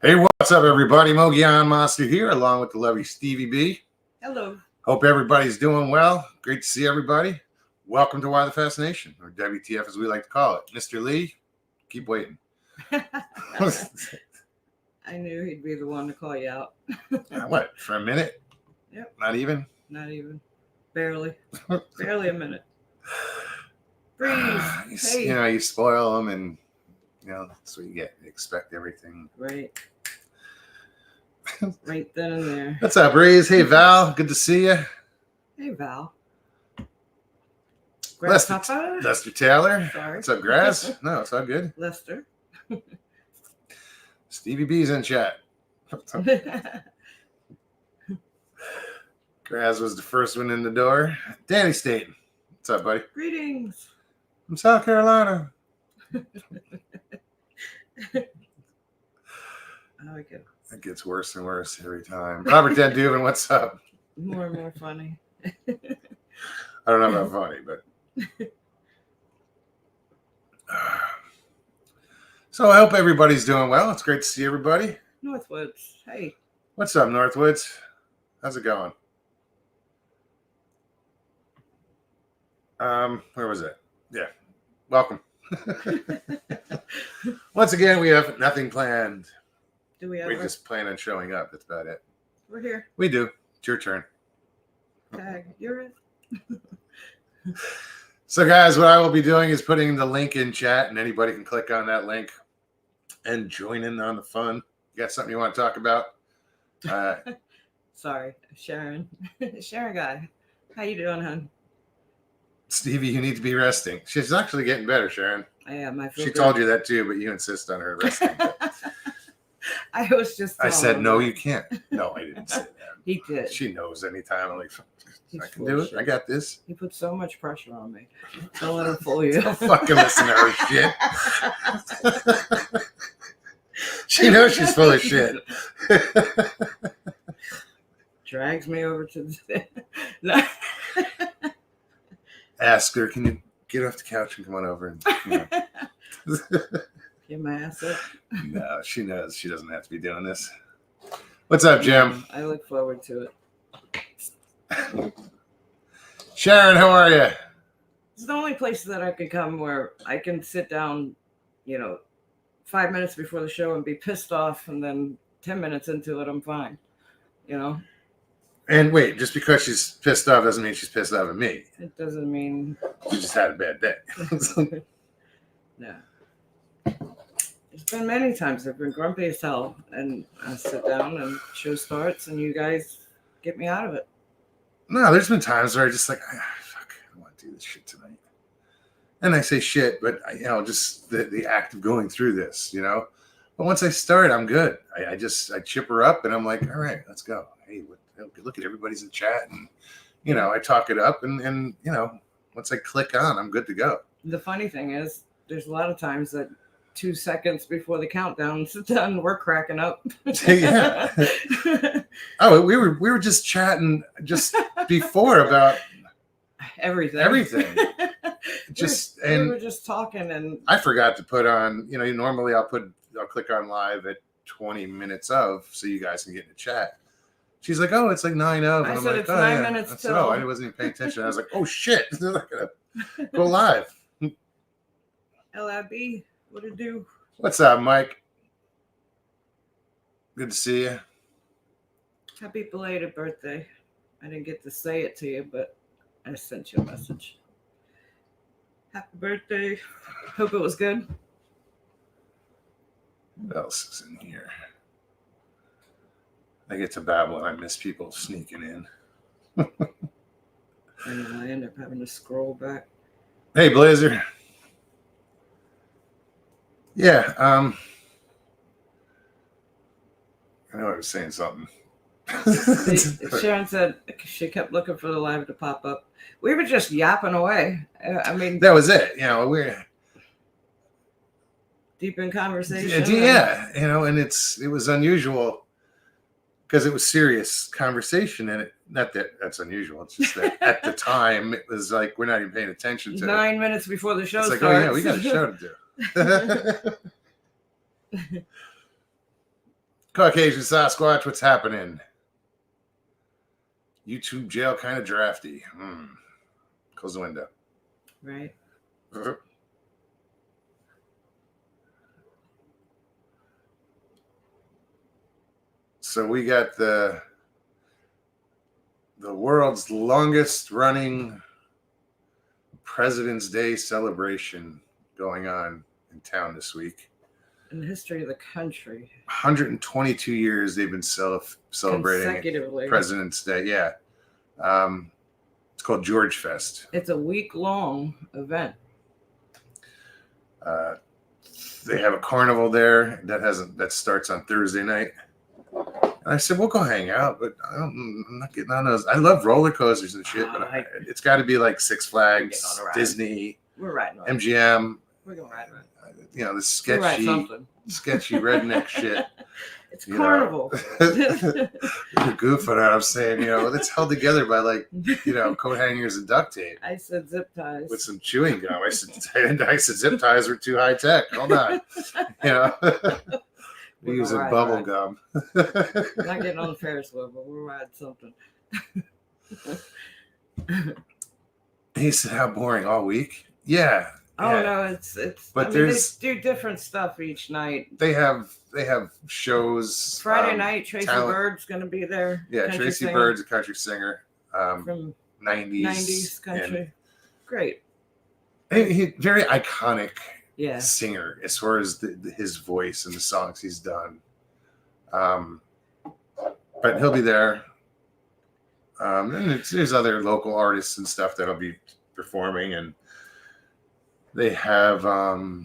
Hey, what's up, everybody? Mogion Monster here, along with the lovely Stevie B. Hello. Hope everybody's doing well. Great to see everybody. Welcome to Why the Fascination, or WTF as we like to call it. Mr. Lee, keep waiting. I knew he'd be the one to call you out. What, for a minute? Yep. Not even? Not even. Barely. Barely a minute. Breathe. Hey. You know, you spoil them, and, you know, that's what you get. You expect everything. Right. Right then and there. What's up, Breeze? Hey, Val. Good to see you. Hey, Val. Lester Taylor. Sorry. What's up, Graz? No, it's all good. Lester. Stevie B's in chat. Graz was the first one in the door. Danny Staten. What's up, buddy? Greetings. From South Carolina. I like it. It gets worse and worse every time. Robert Duvin, what's up? More and more funny. I don't know about funny, but. So I hope everybody's doing well. It's great to see everybody. Northwoods. Hey. What's up, Northwoods? How's it going? Where was it? Yeah. Welcome. Once again, we have nothing planned. Do we We just plan on showing up. That's about it. We're here. We do. It's your turn. Tag. You're it. So, guys, what I will be doing is putting the link in chat, and anybody can click on that link and join in on the fun. You got something you want to talk about? Sorry, Sharon. Sharon guy. How you doing, hon? Stevie, you need to be resting. She's actually getting better, Sharon. I am. I feel She good. told you that too, but you insist on her resting. I was just. I said, no, you can't. No, I didn't say that. He did. She knows anytime. I'm like, He's I can do it. I got this. He put so much pressure on me. Don't let him fool you. Don't fucking listen to her shit. She knows she's full of shit. Drags me over to the. Ask her, can you get off the couch and come on over? And, you know. Get my ass up. No, she knows she doesn't have to be doing this. What's up, Jim? I look forward to it. Sharon, how are you? It's the only place that I could come where I can sit down, 5 minutes before the show and be pissed off, and then 10 minutes into it, I'm fine. And wait, just because she's pissed off doesn't mean she's pissed off at me. It doesn't mean She just had a bad day. No. There's been many times I've been grumpy as hell, and I sit down and show starts, and you guys get me out of it. No, there's been times where I just like, fuck, I don't want to do this shit tonight. And I say shit, but just the act of going through this, But once I start, I'm good. I chip her up, and I'm like, all right, let's go. Hey, look at everybody's in chat, and I talk it up, and once I click on, I'm good to go. The funny thing is, there's a lot of times that 2 seconds before the countdown's done, we're cracking up. Yeah. Oh, we were just chatting just before about everything. We were just talking, and I forgot to put on. Normally I'll click on live at 20 minutes of, so you guys can get in the chat. She's like, oh, it's like 9 of. I I'm said like, it's 9 minutes till. No, I wasn't even paying attention. I was like, oh shit, they're not gonna go live. LIB, what it do? What's up, Mike? Good to see you. Happy belated birthday. I didn't get to say it to you, but I sent you a message. Happy birthday. Hope it was good. What else is in here? I get to babble and I miss people sneaking in. And I end up having to scroll back. Hey, Blazer. Yeah, I know I was saying something. Sharon said she kept looking for the live to pop up. We were just yapping away. I mean, that was it. We're deep in conversation. Yeah, and it was unusual because it was serious conversation, and it not that that's unusual. It's just that at the time it was like we're not even paying attention to 9 minutes before the show it's like, starts. oh yeah, we got a show to do. Caucasian Sasquatch, what's happening? YouTube jail kind of drafty. Close the window. Right. So we got the world's longest running President's Day celebration going on in town this week. In the history of the country. 122 years they've been celebrating consecutively President's Day. Yeah. It's called George Fest. It's a week-long event. They have a carnival there that starts on Thursday night. And I said, we'll go hang out, but I'm not getting on those. I love roller coasters and shit, but it's got to be like Six Flags, Disney, we're riding MGM. We're going to ride. You know, the sketchy redneck shit. It's carnival. You're goofing at. I'm saying, it's held together by coat hangers and duct tape. I said zip ties with some chewing gum. I said zip ties were too high tech. Hold on, we're using bubble gum. I'm not getting on the Ferris wheel, but we'll ride something. He said, "How boring all week." Yeah. Oh yeah. no, it's. But they do different stuff each night. They have shows. Friday night, Tracy Bird's going to be there. Yeah, Tracy Bird's a country singer from 90s country. Great. He very iconic. Yeah. Singer as far as his voice and the songs he's done. But he'll be there. And there's other local artists and stuff that'll be performing, and they have a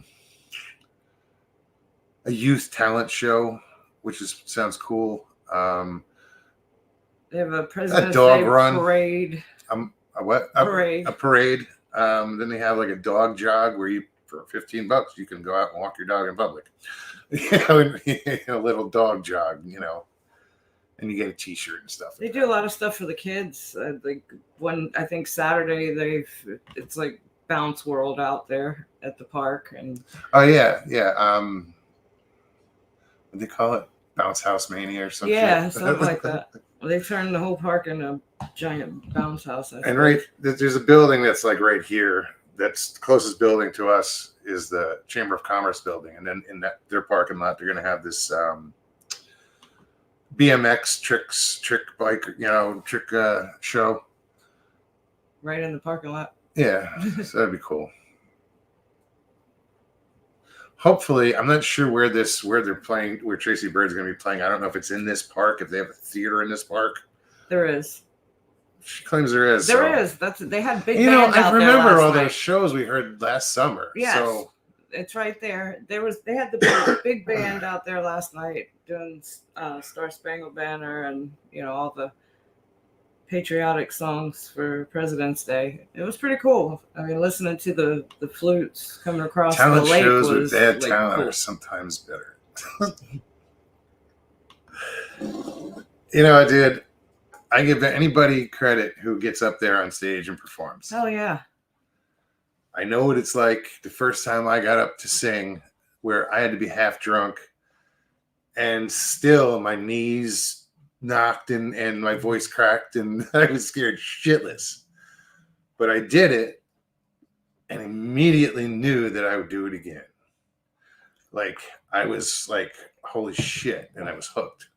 youth talent show, which sounds cool. They have a President's dog Day run parade. A parade. Then they have like a dog jog where for $15 you can go out and walk your dog in public. A little dog jog, and you get a T-shirt and stuff. They do a lot of stuff for the kids. I think Saturday it's like Bounce World out there at the park, and oh yeah. What do they call it? Bounce House Mania or something. Yeah, something like that. They turned the whole park into a giant bounce house. And there's a building that's like right here. That's the closest building to us is the Chamber of Commerce building, and then in their parking lot, they're going to have this BMX trick bike, trick show. Right in the parking lot. Yeah, so that'd be cool. Hopefully, I'm not sure where they're playing, where Tracy Bird's going to be playing. I don't know if it's in this park, if they have a theater in this park. There is. She claims there is. There is. They had big bands I out remember there all night. those shows we heard last summer. Yes, so it's right there. They had the big band out there last night doing Star Spangled Banner and all the patriotic songs for President's Day. It was pretty cool. I mean, listening to the flutes coming across talent the lake shows was with bad talent cool. are sometimes better. Dude, I give anybody credit who gets up there on stage and performs. Hell yeah. I know what it's like the first time I got up to sing, where I had to be half drunk and still my knees knocked and my voice cracked and I was scared shitless. But I did it and immediately knew that I would do it again. Like, I was like, holy shit, and I was hooked.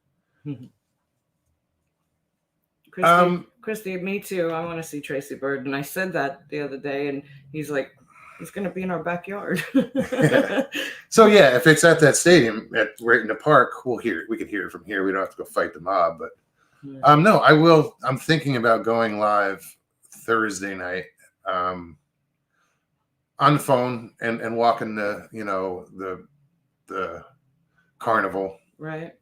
Christy, me too. I want to see Tracy Bird. And I said that the other day, and he's like, he's going to be in our backyard. Yeah. So, yeah, if it's at that stadium, right in the park, we'll hear it. We can hear it from here. We don't have to go fight the mob. But no, I will. I'm thinking about going live Thursday night on the phone and walking the carnival. Right.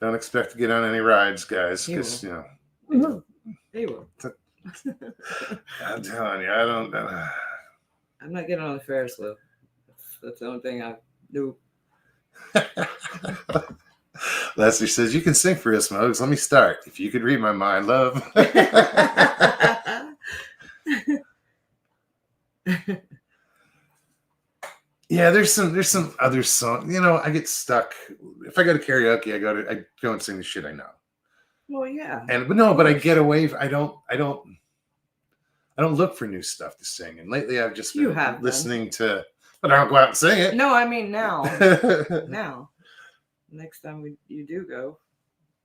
Don't expect to get on any rides, guys, because They will. I'm telling you, I don't. I'm not getting on the Ferris wheel. That's the only thing I do. Leslie says, you can sing for us, Mugs. Let me start. If you could read my mind, love. Yeah, there's some other songs. I get stuck. If I go to karaoke, I go and sing the shit I know. Well, yeah. But I get away. I don't look for new stuff to sing. And lately, I've just been listening to. But I don't go out and sing it. No, I mean now. Now, next time you do go.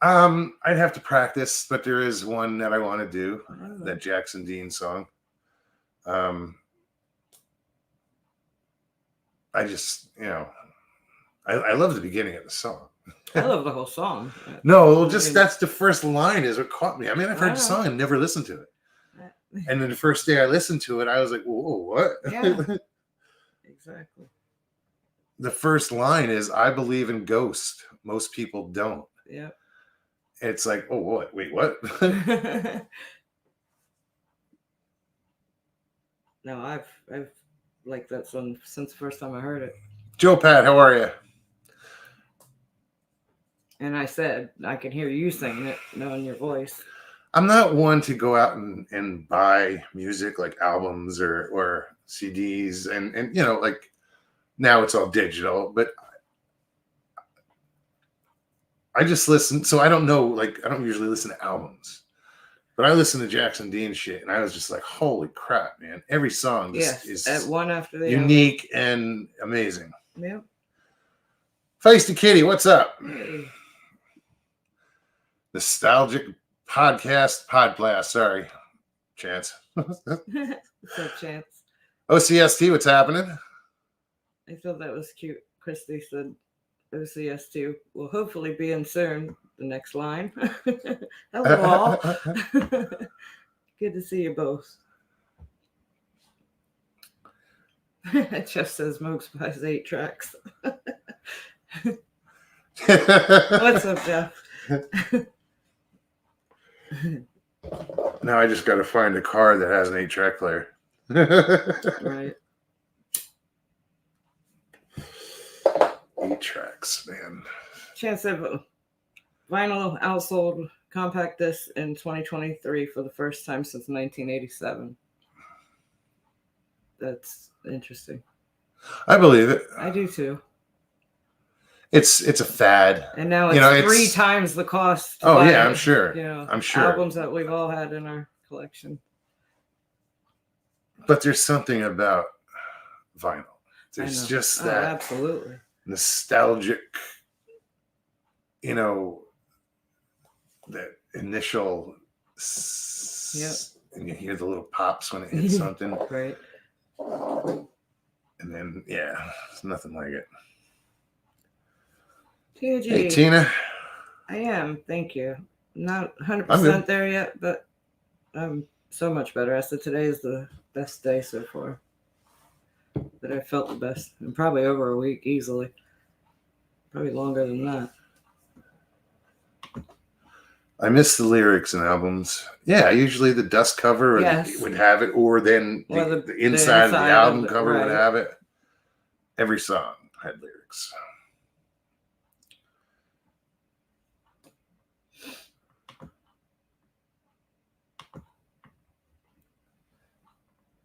I'd have to practice, but there is one that I want to do. That Jackson Dean song. I just, I love the beginning of the song. I love the whole song. No, that's the first line is what caught me. I mean, I've heard the song and never listened to it. And then the first day I listened to it, I was like, whoa, what? Yeah, exactly. The first line is, I believe in ghosts. Most people don't. Yeah. It's like, oh, what? Wait, what? No, I've liked that song since the first time I heard it. Joe Pat, how are you? And I said, I can hear you singing it, knowing your voice. I'm not one to go out and buy music like albums or CDs and like now it's all digital, but I just listen. So I don't know, like I don't usually listen to albums, but I listen to Jackson Dean shit, and I was just like, holy crap, man! Every song is at one after the unique and amazing. Yep. Feisty Kitty, what's up? Hey. Nostalgic podcast. Sorry, Chance. What's up, Chance? OCST, what's happening? I thought that was cute. Christy said OCS2 will hopefully be in soon. The next line. Hello, all. Good to see you both. Jeff says Mokes buys 8 tracks. What's up, Jeff? Now I just got to find a car that has an 8-track player. Right. 8 tracks, man. Chance said vinyl outsold compact disc in 2023 for the first time since 1987. That's interesting. I believe it. I do too. It's a fad, and now it's 3 times the cost. Oh yeah, I'm sure. I'm sure albums that we've all had in our collection. But there's something about vinyl. There's just that absolutely nostalgic, that initial, and you hear the little pops when it hits something, right? And then it's nothing like it. TG. Hey Tina, I am. Thank you. Not 100% there yet, but I'm so much better. I said today is the best day so far. That I felt the best, and probably over a week easily. Probably longer than that. I miss the lyrics in albums. Yeah, usually the dust cover would have it, or then the inside of the album cover would have it. Every song had lyrics.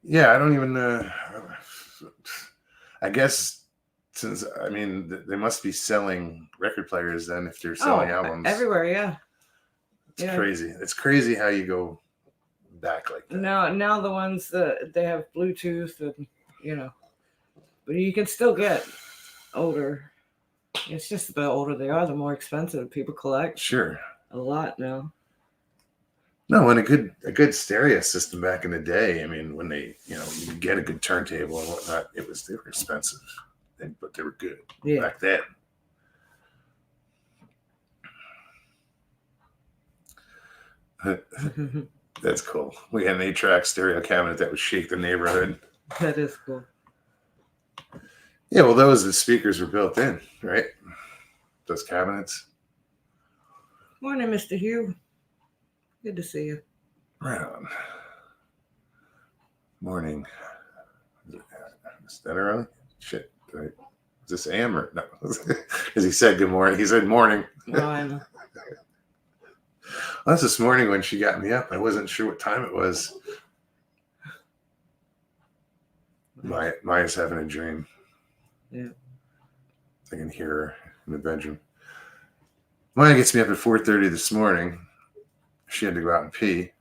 Yeah, I don't even. I guess they must be selling record players then if they're selling albums everywhere. Yeah, it's crazy. It's crazy how you go back like that. Now the ones that they have Bluetooth and but you can still get older. It's just the older they are, the more expensive people collect. Sure, a lot now. No, and a good stereo system back in the day. I mean, when they, you could get a good turntable and whatnot, they were expensive, but they were good back then. That's cool. We had an 8-track stereo cabinet that would shake the neighborhood. That is cool. Yeah, well, the speakers were built in, right? Those cabinets. Morning, Mr. Hugh. Good to see you. Right on. Morning. Is that early? Shit. Is this AM or no? Because he said good morning. He said morning. No, I know. Well, that's this morning when she got me up. I wasn't sure what time it was. Maya's having a dream. Yeah. I can hear her in the bedroom. Maya gets me up at 4:30 this morning. She had to go out and pee.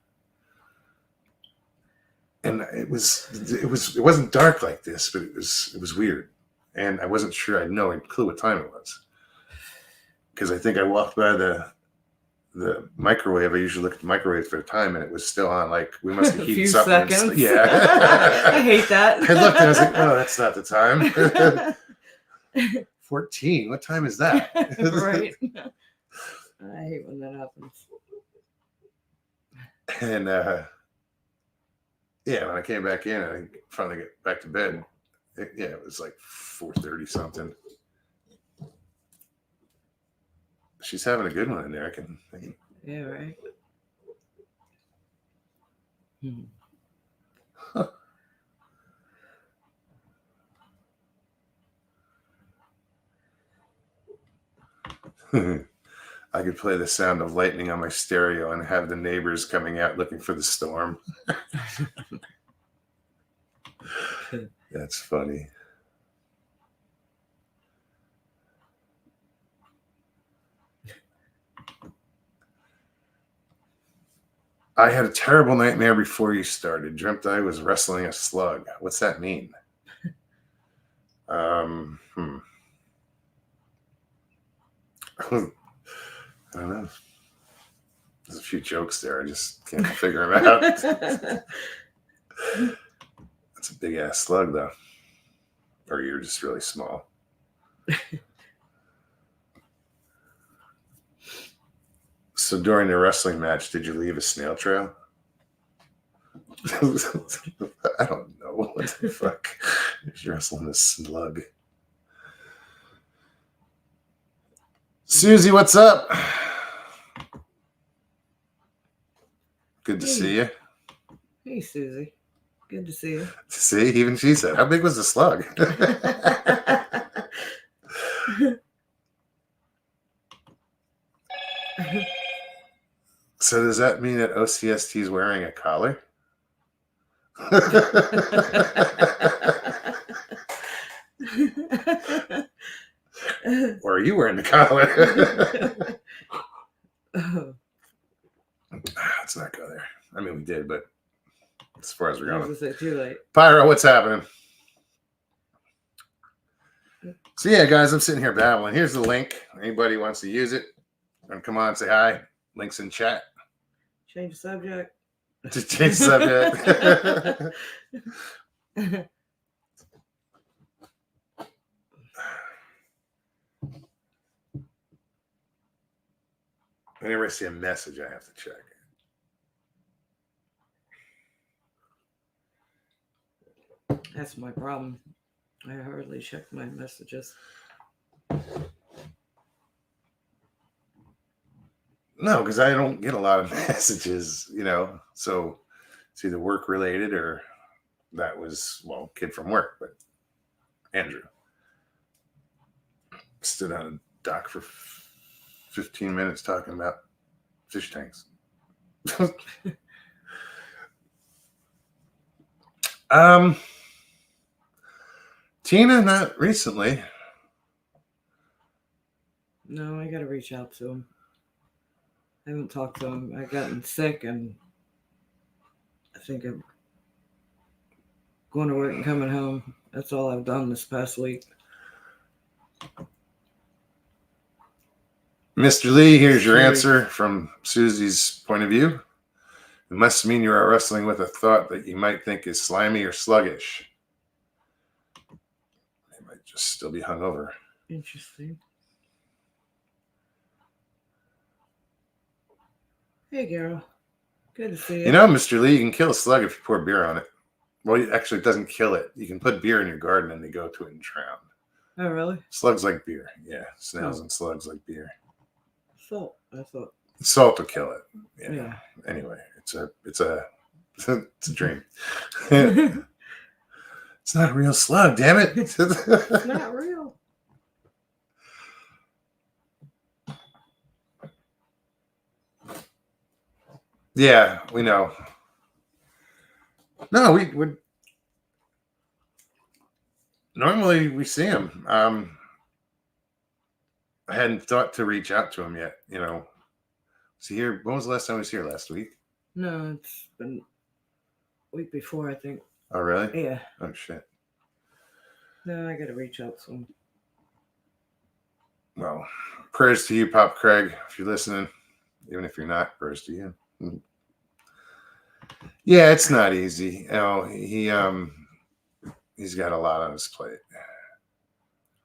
And it wasn't dark like this, but it was weird. And I wasn't sure I had no clue what time it was. Because I think I walked by the microwave. I usually look at the microwave for the time, and it was still on. Like, we must have A heated few something. seconds. Yeah. I hate that. I looked and I was like, oh, that's not the time. 14. What time is that? Right. I hate when that happens. And yeah, when I came back in, I finally got back to bed. It was like 4:30 something. She's having a good one in there. I can Yeah, right. I could play the sound of lightning on my stereo and have the neighbors coming out looking for the storm. That's funny. I had a terrible nightmare before you started. Dreamt I was wrestling a slug. What's that mean? I don't know. There's a few jokes there. I just can't figure them out. That's a big ass slug, though. Or you're just really small. So during the wrestling match, did you leave a snail trail? I don't know. What the fuck? You're wrestling a slug. Susie, what's up? Good to see you. Hey, Susie. Good to see you. See, even she said, how big was the slug? So does that mean that OCST is wearing a collar? Or are you wearing the collar? Let's not go there. I mean, we did, but as far as we're going. I was going to say, too late. Pyro, what's happening? So yeah, guys, I'm sitting here babbling. Here's the link. Anybody wants to use it, and come on, say hi. Links in chat. Change the subject. Just change the subject. Whenever I see a message, I have to check it. That's my problem. I hardly check my messages. No, because I don't get a lot of messages, so it's either work related or that was, kid from work, but Andrew stood on a dock for 15 minutes talking about fish tanks. Tina, not recently. No, I got to reach out to him. I haven't talked to him. I've gotten sick, and I think I'm going to work and coming home. That's all I've done this past week. Mr. Lee, here's your answer from Susie's point of view. It must mean you are wrestling with a thought that you might think is slimy or sluggish. They might just still be hungover. Interesting. Hey, Carol. Good to see you. Mr. Lee, you can kill a slug if you pour beer on it. Well, actually, it doesn't kill it. You can put beer in your garden and they go to it and drown. Oh, really? Slugs like beer. Yeah, snails and slugs like beer. Salt, I thought. Salt will kill it. Yeah. Anyway, it's a dream. It's not a real slug, damn it. It's not real. Yeah, we know. No, we would. Normally we see him. I hadn't thought to reach out to him yet. Was he here? When was the last time he was here? Last week? No, it's been a week before, I think. Oh, really? Yeah. Oh, shit. No, I got to reach out to him. Well, prayers to you, Pop Craig, if you're listening. Even if you're not, prayers to you. Yeah, it's not easy. He's got a lot on his plate.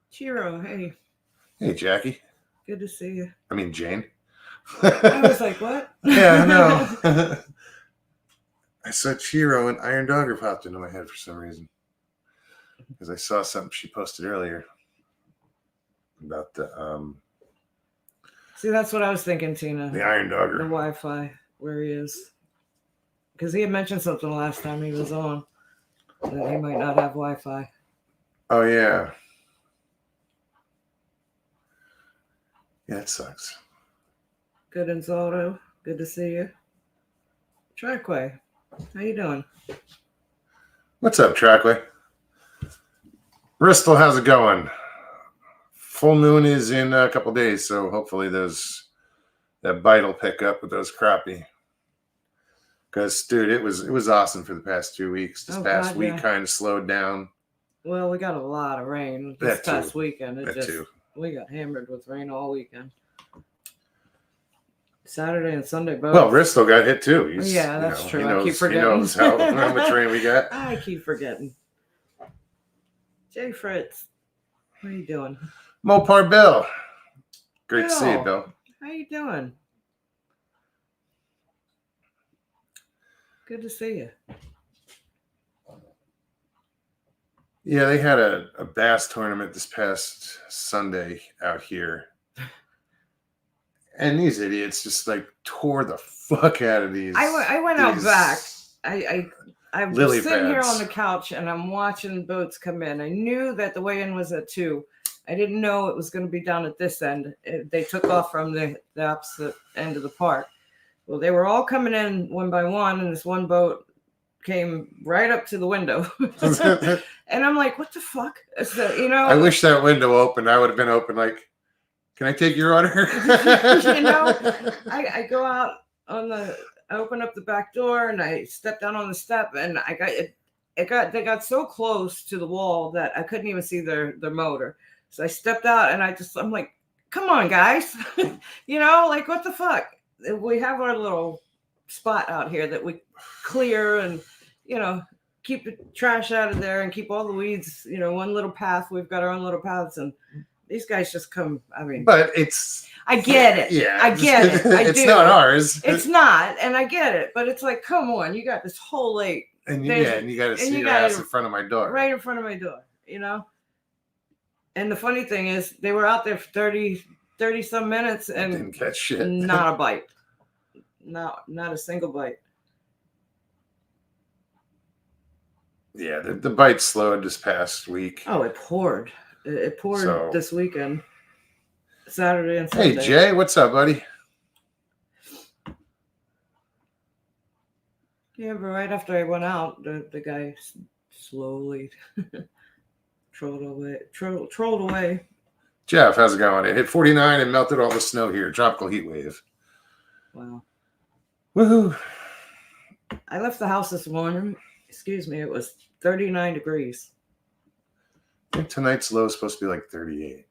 Chiro, hey. Hey, Jackie. Good to see you. I mean, Jane. I was like, what? Yeah, I know. I saw Chiro and Iron Dogger popped into my head for some reason. Because I saw something she posted earlier about the See, that's what I was thinking, Tina. the Iron Dogger. The Wi-Fi, where he is. Because he had mentioned something last time he was on. That he might not have Wi-Fi. Oh, yeah. Yeah, it sucks. Good, Insaldo. Good to see you. Trackway, how you doing? What's up, Trackway? Bristol, how's it going? Full moon is in a couple days, so hopefully that bite will pick up with those crappie. Because, dude, it was awesome for the past 2 weeks. This past week kind of slowed down. Well, we got a lot of rain this past weekend. We got hammered with rain all weekend. Saturday and Sunday both. Well, Bristol got hit too. That's true. I keep forgetting. He knows how much rain we got. I keep forgetting. Jay Fritz, what are you doing? Mopar Bill. Great to see you, Bill. How you doing? Good to see you. Yeah, they had a bass tournament this past Sunday out here. And these idiots just like tore the fuck out of these. I went out back. I'm lily sitting here pads on the couch and I'm watching boats come in. I knew that the weigh-in was at 2. I didn't know it was going to be down at this end. They took off from the opposite end of the park. Well, they were all coming in one by one, and this one boat came right up to the window. And I'm like, what the fuck? So, I wish that window opened. I would have been open like, can I take your order? I go out I open up the back door and I step down on the step, and they got so close to the wall that I couldn't even see their motor. So I stepped out and I'm like, come on, guys. Like, what the fuck? We have our little spot out here that we clear and, keep the trash out of there and keep all the weeds, one little path. We've got our own little paths, and these guys just come. But I get it. Yeah. I get it. It's not ours. It's not. And I get it. But it's like, come on, you got this whole lake. And you got to see your ass in front of my door. Right in front of my door, And the funny thing is, they were out there for 30 some minutes and didn't catch shit. Not a bite. Not a single bite. Yeah, the bite slowed this past week. Oh, it poured. It poured this weekend. Saturday and Sunday. Hey, Jay, what's up, buddy? Yeah, but right after I went out, the guy slowly trolled away. Jeff, how's it going? It hit 49 and melted all the snow here. Tropical heat wave. Wow. Woohoo. I left the house this morning. Excuse me, it was 39 degrees. I think tonight's low is supposed to be like 38.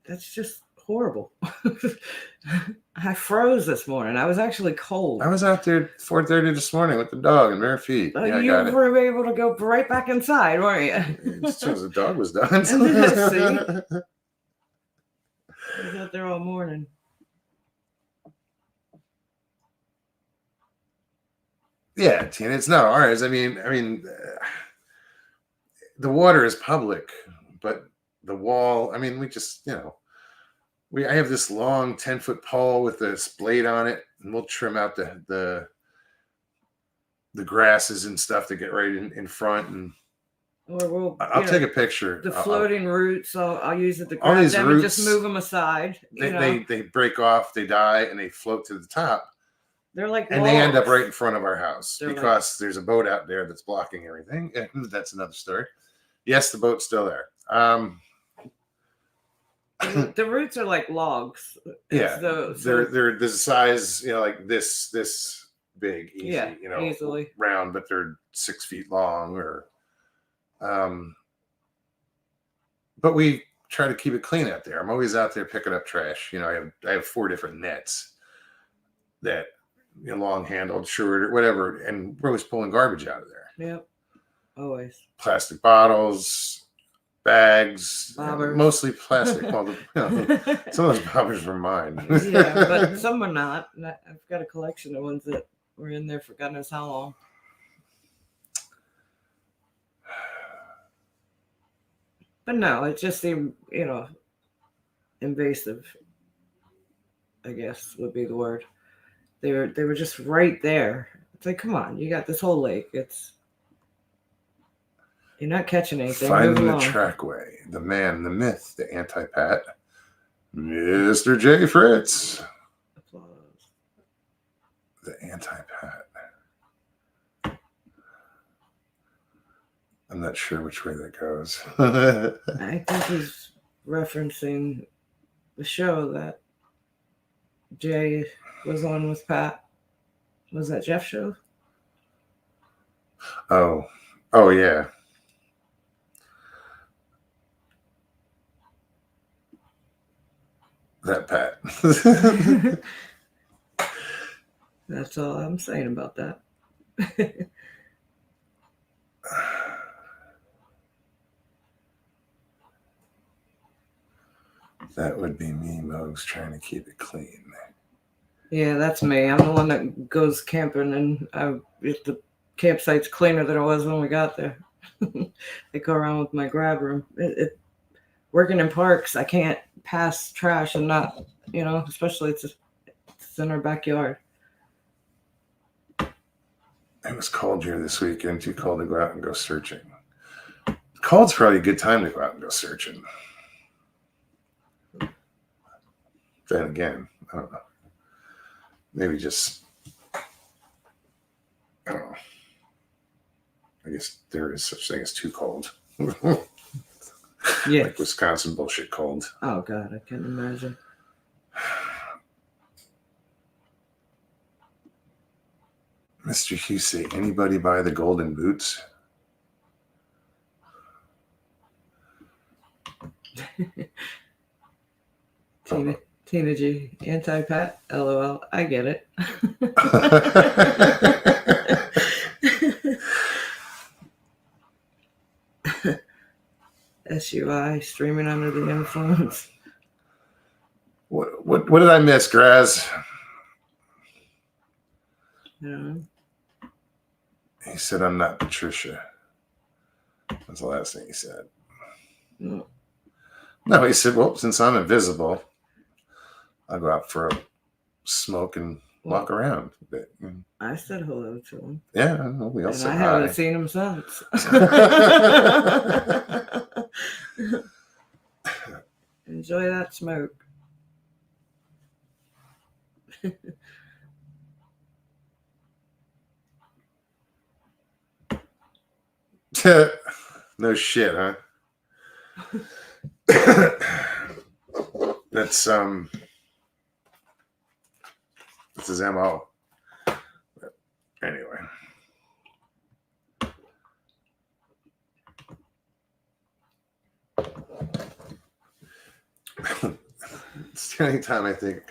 That's just horrible. I froze this morning. I was actually cold. I was out there at 4:30 this morning with the dog and bare feet. You were able to go right back inside, weren't you? As soon as the dog was done. See? I was out there all morning. Yeah, Tina, it's not ours. I mean, the water is public, but the wall. I mean, we just, I have this long 10-foot pole with this blade on it, and we'll trim out the grasses and stuff to get right in front. And I'll take a picture. The floating roots, I'll use it to grab them and just move them aside. They break off, they die, and they float to the top. They're like and they end up right in front of our house because there's a boat out there that's blocking everything. And that's another story. Yes, the boat's still there. The roots are like logs. Yeah, So they're the size, like this big, easy, yeah, easily. round, but they're 6 feet long, or but we try to keep it clean out there. I'm always out there picking up trash. I have 4 different nets that long handled, short, or whatever, and we're always pulling garbage out of there. Yep, always. Plastic bottles, bags, Bobbers. mostly plastic. Well, some of those bobbers were mine. Yeah, but some are not. I've got a collection of ones that were in there for God knows how long. But no, it just seemed, invasive, I guess would be the word. They were just right there. It's like, come on, you got this whole lake. You're not catching anything. Finding the trackway, the man, the myth, the anti-Pat, Mr. J. Fritz. Applause. The anti-Pat. I'm not sure which way that goes. I think he's referencing the show that Jay was on with Pat. Was that Jeff's show? Oh yeah. That Pat. That's all I'm saying about that. That would be me, Mogs, trying to keep it clean. Yeah, that's me. I'm the one that goes camping, and if the campsite's cleaner than it was when we got there. I go around with my grab room. Working in parks, I can't pass trash and not, especially it's in our backyard. It was cold here this weekend. Too cold to go out and go searching. Cold's probably a good time to go out and go searching. Then again, I don't know. Maybe just, I don't know. I guess there is such thing as too cold. Yeah. Like Wisconsin bullshit cold. Oh, God, I can't imagine. Mr. Hughes, say, anybody buy the golden boots? Tina G, anti-Pat, LOL. I get it. SUI, streaming under the influence. What did I miss, Graz? Yeah. He said, I'm not Patricia. That's the last thing he said. No, he said, well, since I'm invisible, I'll go out for a smoke and walk around a bit. I said hello to him. Yeah, we all said hi. I haven't seen him since. Enjoy that smoke. No shit, huh? That's his MO. But anyway. It's the only time I think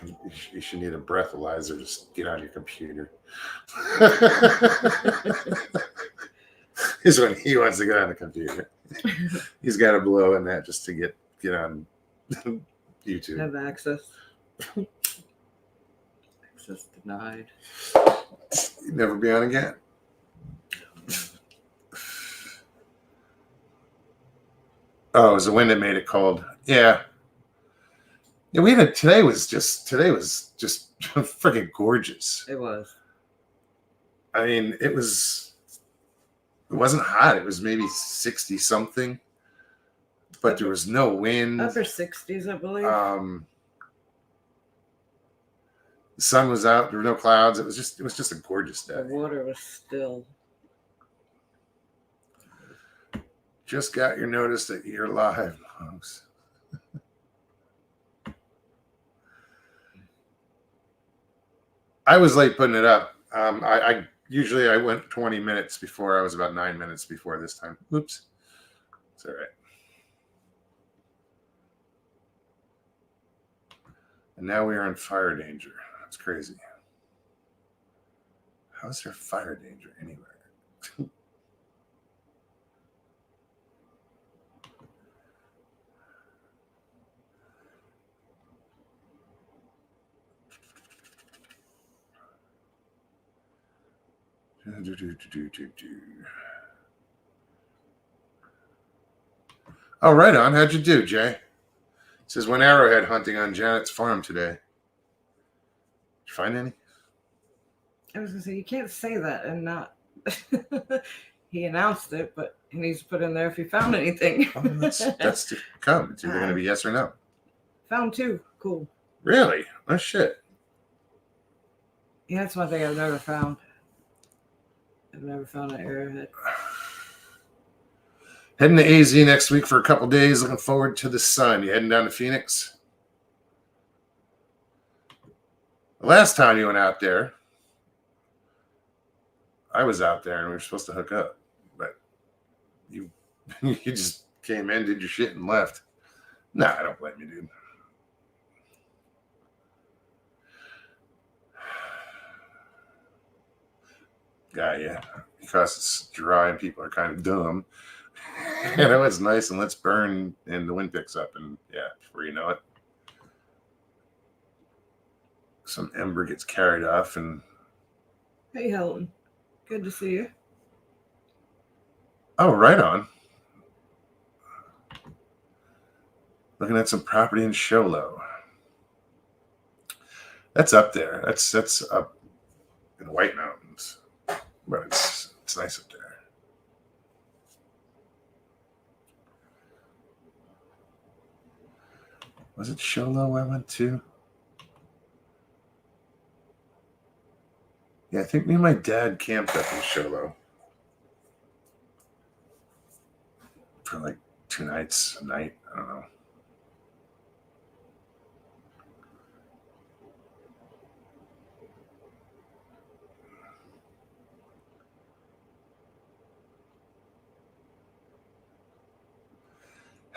you should need a breathalyzer. Just get on your computer. Is when he wants to get on the computer. He's got to blow in that just to get on YouTube. Have access. Access denied. You'd never be on again. Oh, it was the wind that made it cold. Yeah. Yeah, today was just freaking gorgeous. It was. I mean, it wasn't hot. It was maybe 60 something, but there was no wind. Upper 60s, I believe. The sun was out. There were no clouds. It was just a gorgeous day. The water was still. Just got your notice that you're live, folks. I was late putting it up. I usually I went 20 minutes before. I was about 9 minutes before this time. Oops. It's all right. And now we are in fire danger. That's crazy. How is there fire danger anywhere? Oh, right on. How'd you do, Jay? It says, went arrowhead hunting on Janet's farm today. Did you find any? I was gonna say you can't say that and not. He announced it, but he needs to put in there if he found anything. Oh, that's to come. It's either going to be yes or no. Found 2. Cool. Really? Oh, shit. Yeah, that's one thing I've never found. I've never found an arrowhead. Heading to AZ next week for a couple days. Looking forward to the sun. You heading down to Phoenix? The last time you went out there, I was out there and we were supposed to hook up, but you just came in, did your shit, and left. Nah, I don't blame you, dude. Yeah, because it's dry and people are kind of dumb. You know, it's nice and let's burn, and the wind picks up, and yeah, before you know it, some ember gets carried off, and Hey, Helen. Good to see you. oh, right on. Looking at some property in Show Low. That's up there. That's up in the White Mountains, but it's nice up there. Was it Show Low I went to? Yeah, I think me and my dad camped up in Show Low for like 2 nights, a night. I don't know.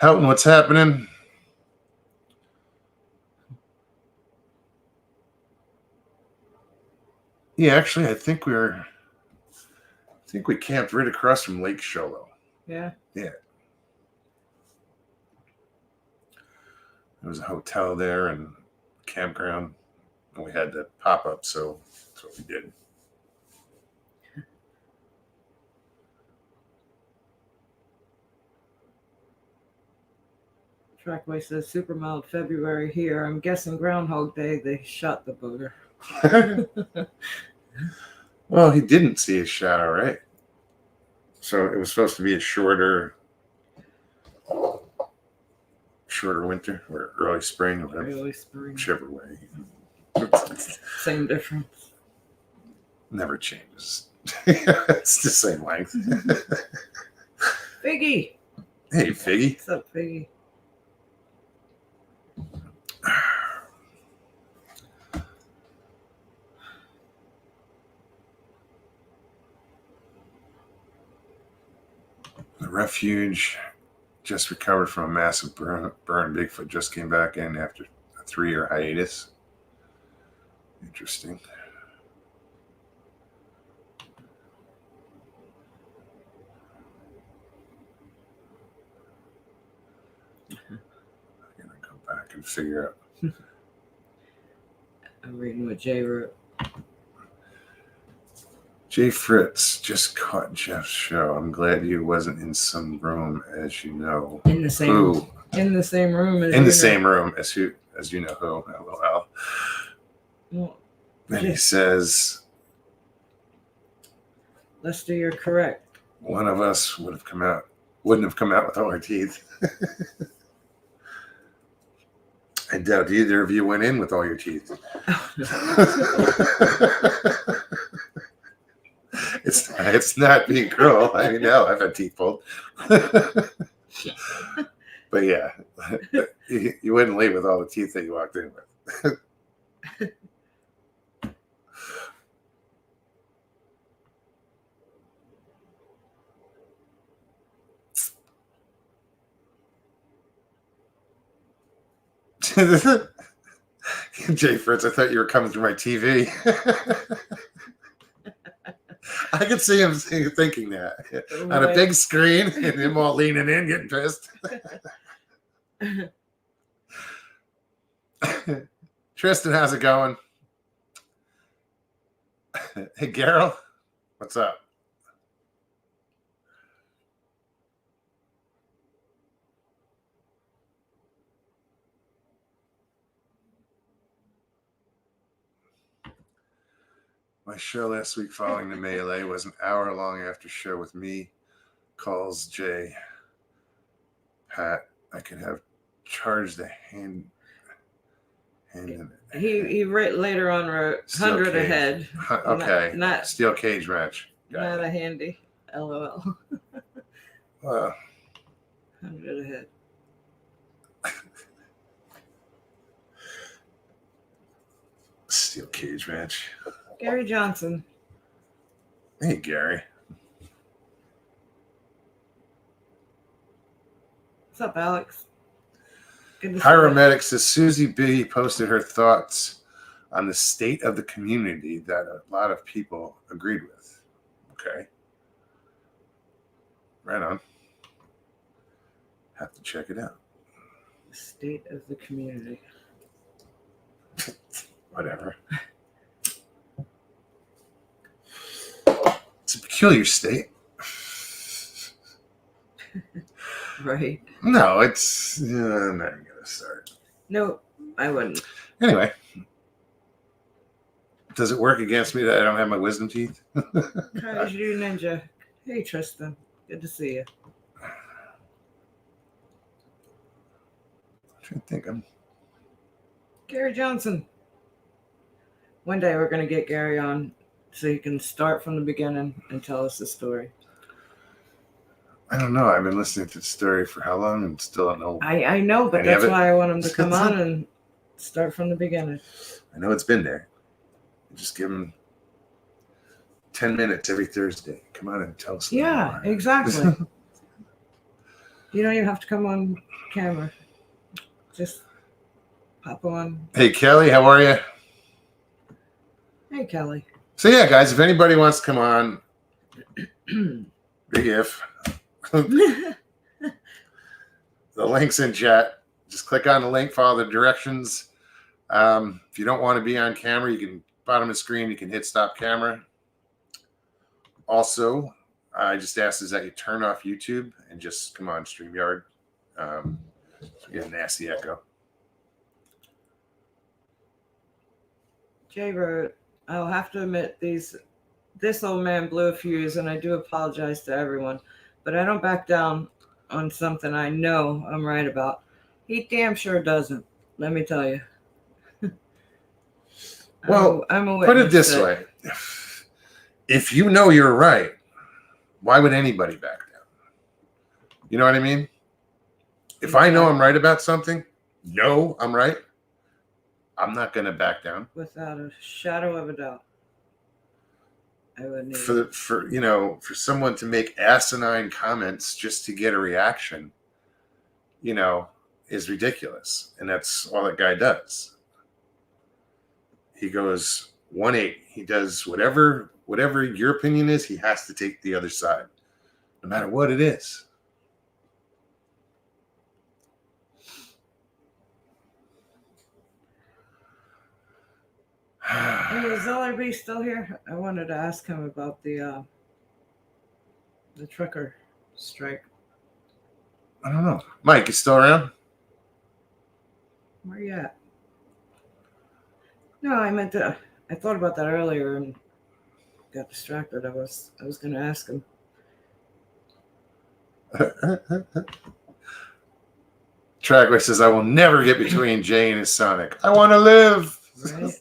Helton, what's happening? Yeah, actually, I think we camped right across from Lake Show Low. Yeah. Yeah. There was a hotel there and campground, and we had to pop up, so that's what we did. Trackway says super mild February here. I'm guessing Groundhog Day they shot the booger. Well, he didn't see his shadow, right? So it was supposed to be a shorter winter or early spring or whatever. Early spring. Whichever way. Same difference. Never changes. It's the same length. Figgy. Hey, Figgy. What's up, Figgy? The refuge just recovered from a massive burn. Bigfoot just came back in after a 3-year hiatus. Interesting. I'm gonna go back and figure out. I'm reading what Jay wrote. Jay Fritz just caught Jeff's show. I'm glad you wasn't in some room, as you know. In the same who. In the same room as In the same room as who, as you know who. LOL. Well, Then he says, Lester, you're correct. one of us wouldn't have come out with all our teeth. I doubt either of you went in with all your teeth. It's not being cruel. I mean, no, I've had teeth pulled. But yeah, you wouldn't leave with all the teeth that you walked in with. Jay Fritz, I thought you were coming through my TV. I could see him thinking that on a big screen and him all leaning in, getting pissed. Tristan, how's it going? Hey, Garrel, what's up? My show last week following the melee was an hour-long after show with me. Calls Jay. Pat, I could have charged the hand. He later on wrote 100 ahead. Okay. Not steel cage match. Not a handy. LOL. 100 ahead. Steel cage match. Gary Johnson. Hey, Gary. What's up, Alex? Pyromedic says Susie B posted her thoughts on the state of the community that a lot of people agreed with. Okay. Right on. Have to check it out. The state of the community. Whatever. It's a peculiar state. Right. No, it's... I'm not even going to start. No, I wouldn't. Anyway. Does it work against me that I don't have my wisdom teeth? Kaiju Ninja. Hey, Tristan. Good to see you. I'm trying to think. Gary Johnson. One day we're going to get Gary on so he can start from the beginning and tell us the story. I don't know. I've been listening to the story for how long and still don't know. I know, but that's why I want him to come on and start from the beginning. I know it's been there. Just give him 10 minutes every Thursday. Come on and tell us. Yeah, exactly. You don't even have to come on camera. Just pop on. Hey, Kelly, how are you? Hey, Kelly. So, yeah, guys, if anybody wants to come on, big if. The link's in chat. Just click on the link, follow the directions. If you don't want to be on camera, you can, bottom of the screen, you can hit stop camera. Also, I just asked is that you turn off YouTube and just come on StreamYard. So you get a nasty echo. Jay wrote, I'll have to admit this old man blew a fuse, and I do apologize to everyone, but I don't back down on something I know I'm right about. He damn sure doesn't, let me tell you. Well, I'm a put it this way. If you know you're right, why would anybody back down? You know what I mean? If I know I'm right about something, I'm right, I'm not going to back down. Without a shadow of a doubt. I wouldn't for someone to make asinine comments just to get a reaction, is ridiculous. And that's all that guy does. He goes 1-8. He does whatever your opinion is, he has to take the other side, no matter what it is. Is LRB still here? I wanted to ask him about the trucker strike. I don't know. Mike, you still around? Where you at? No, I thought about that earlier and got distracted. I was going to ask him. Trackway says, I will never get between Jay and his Sonic. I want to live. Right?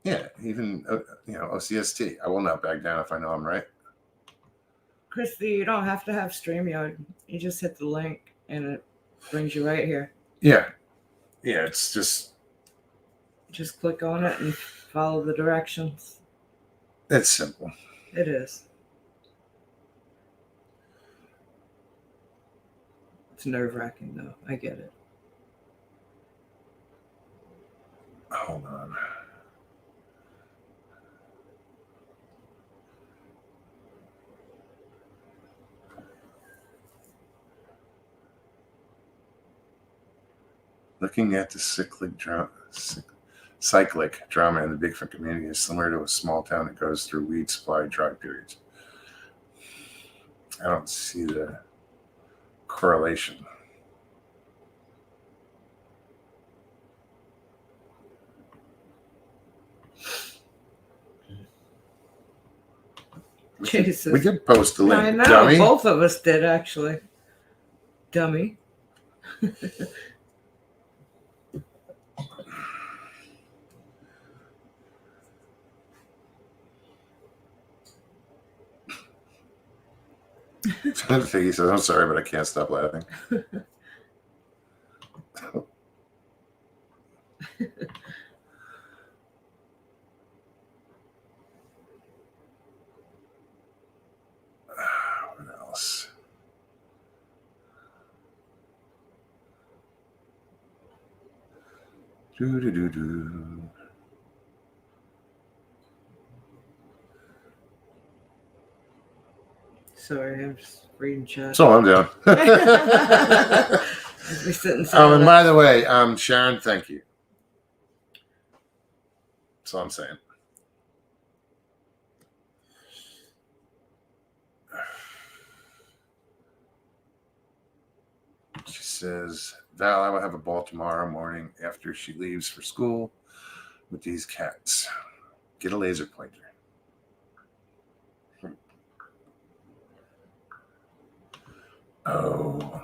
Yeah, even OCST. I will not back down if I know I'm right. Christy, you don't have to have StreamYard. You just hit the link and it brings you right here. Yeah, it's just click on it and follow the directions. it's simple. It is. It's nerve-wracking though. I get it. Hold on. Looking at the cyclic drama in the Bigfoot community is similar to a small town that goes through weed supply dry periods. I don't see the correlation. Jesus. We did post the link. I know. Dummy. Both of us did actually. Dummy. He says, "I'm sorry, but I can't stop laughing." What else? Do. Sorry, I'm just reading chat. That's all I'm doing. We sit in And by the way, Sharon, thank you. That's all I'm saying. She says, Val, I will have a ball tomorrow morning after she leaves for school with these cats. Get a laser pointer. Oh,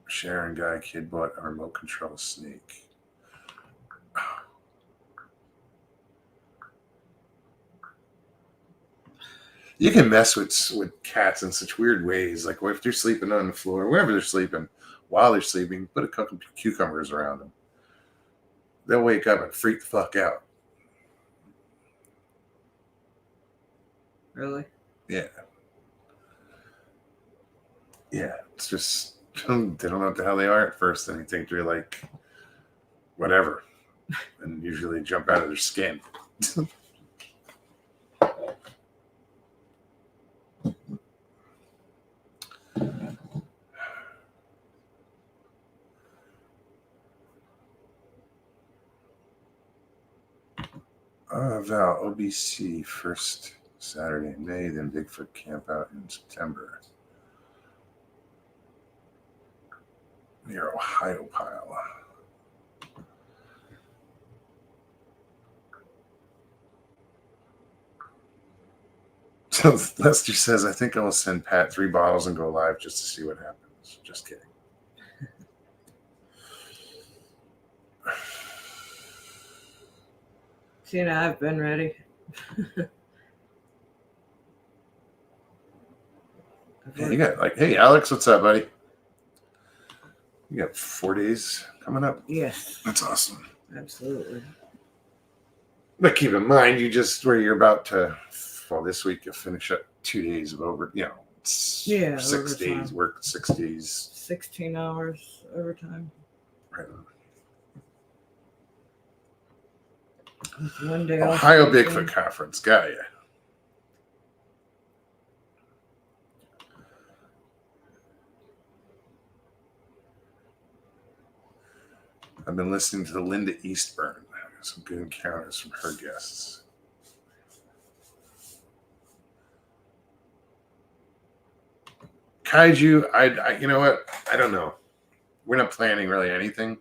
Sharon guy kid bought a remote control snake. You can mess with cats in such weird ways. Like if they're sleeping on the floor, wherever they're sleeping, while they're sleeping, put a couple cucumbers around them. They'll wake up and freak the fuck out. Really? Yeah. Yeah, it's just they don't know what the hell they are at first, and they think they're like whatever, and usually jump out of their skin. Val, OBC first Saturday in May, then Bigfoot camp out in September. Near Ohio Pile. So Lester says, I think I'll send Pat 3 bottles and go live just to see what happens. Just kidding. See, now I've been ready. Yeah, you got hey, Alex, what's up, buddy? You got 4 days coming up? Yes. That's awesome. Absolutely. But keep in mind, you're about to, this week you'll finish up 2 days of over, 6 overtime. days, work 6 days. 16 hours overtime. Right on. With 1 day Ohio off. Bigfoot Conference, got ya. I've been listening to the Linda Eastburn. Some good encounters from her guests. Kaiju, I you know what? I don't know. We're not planning really anything.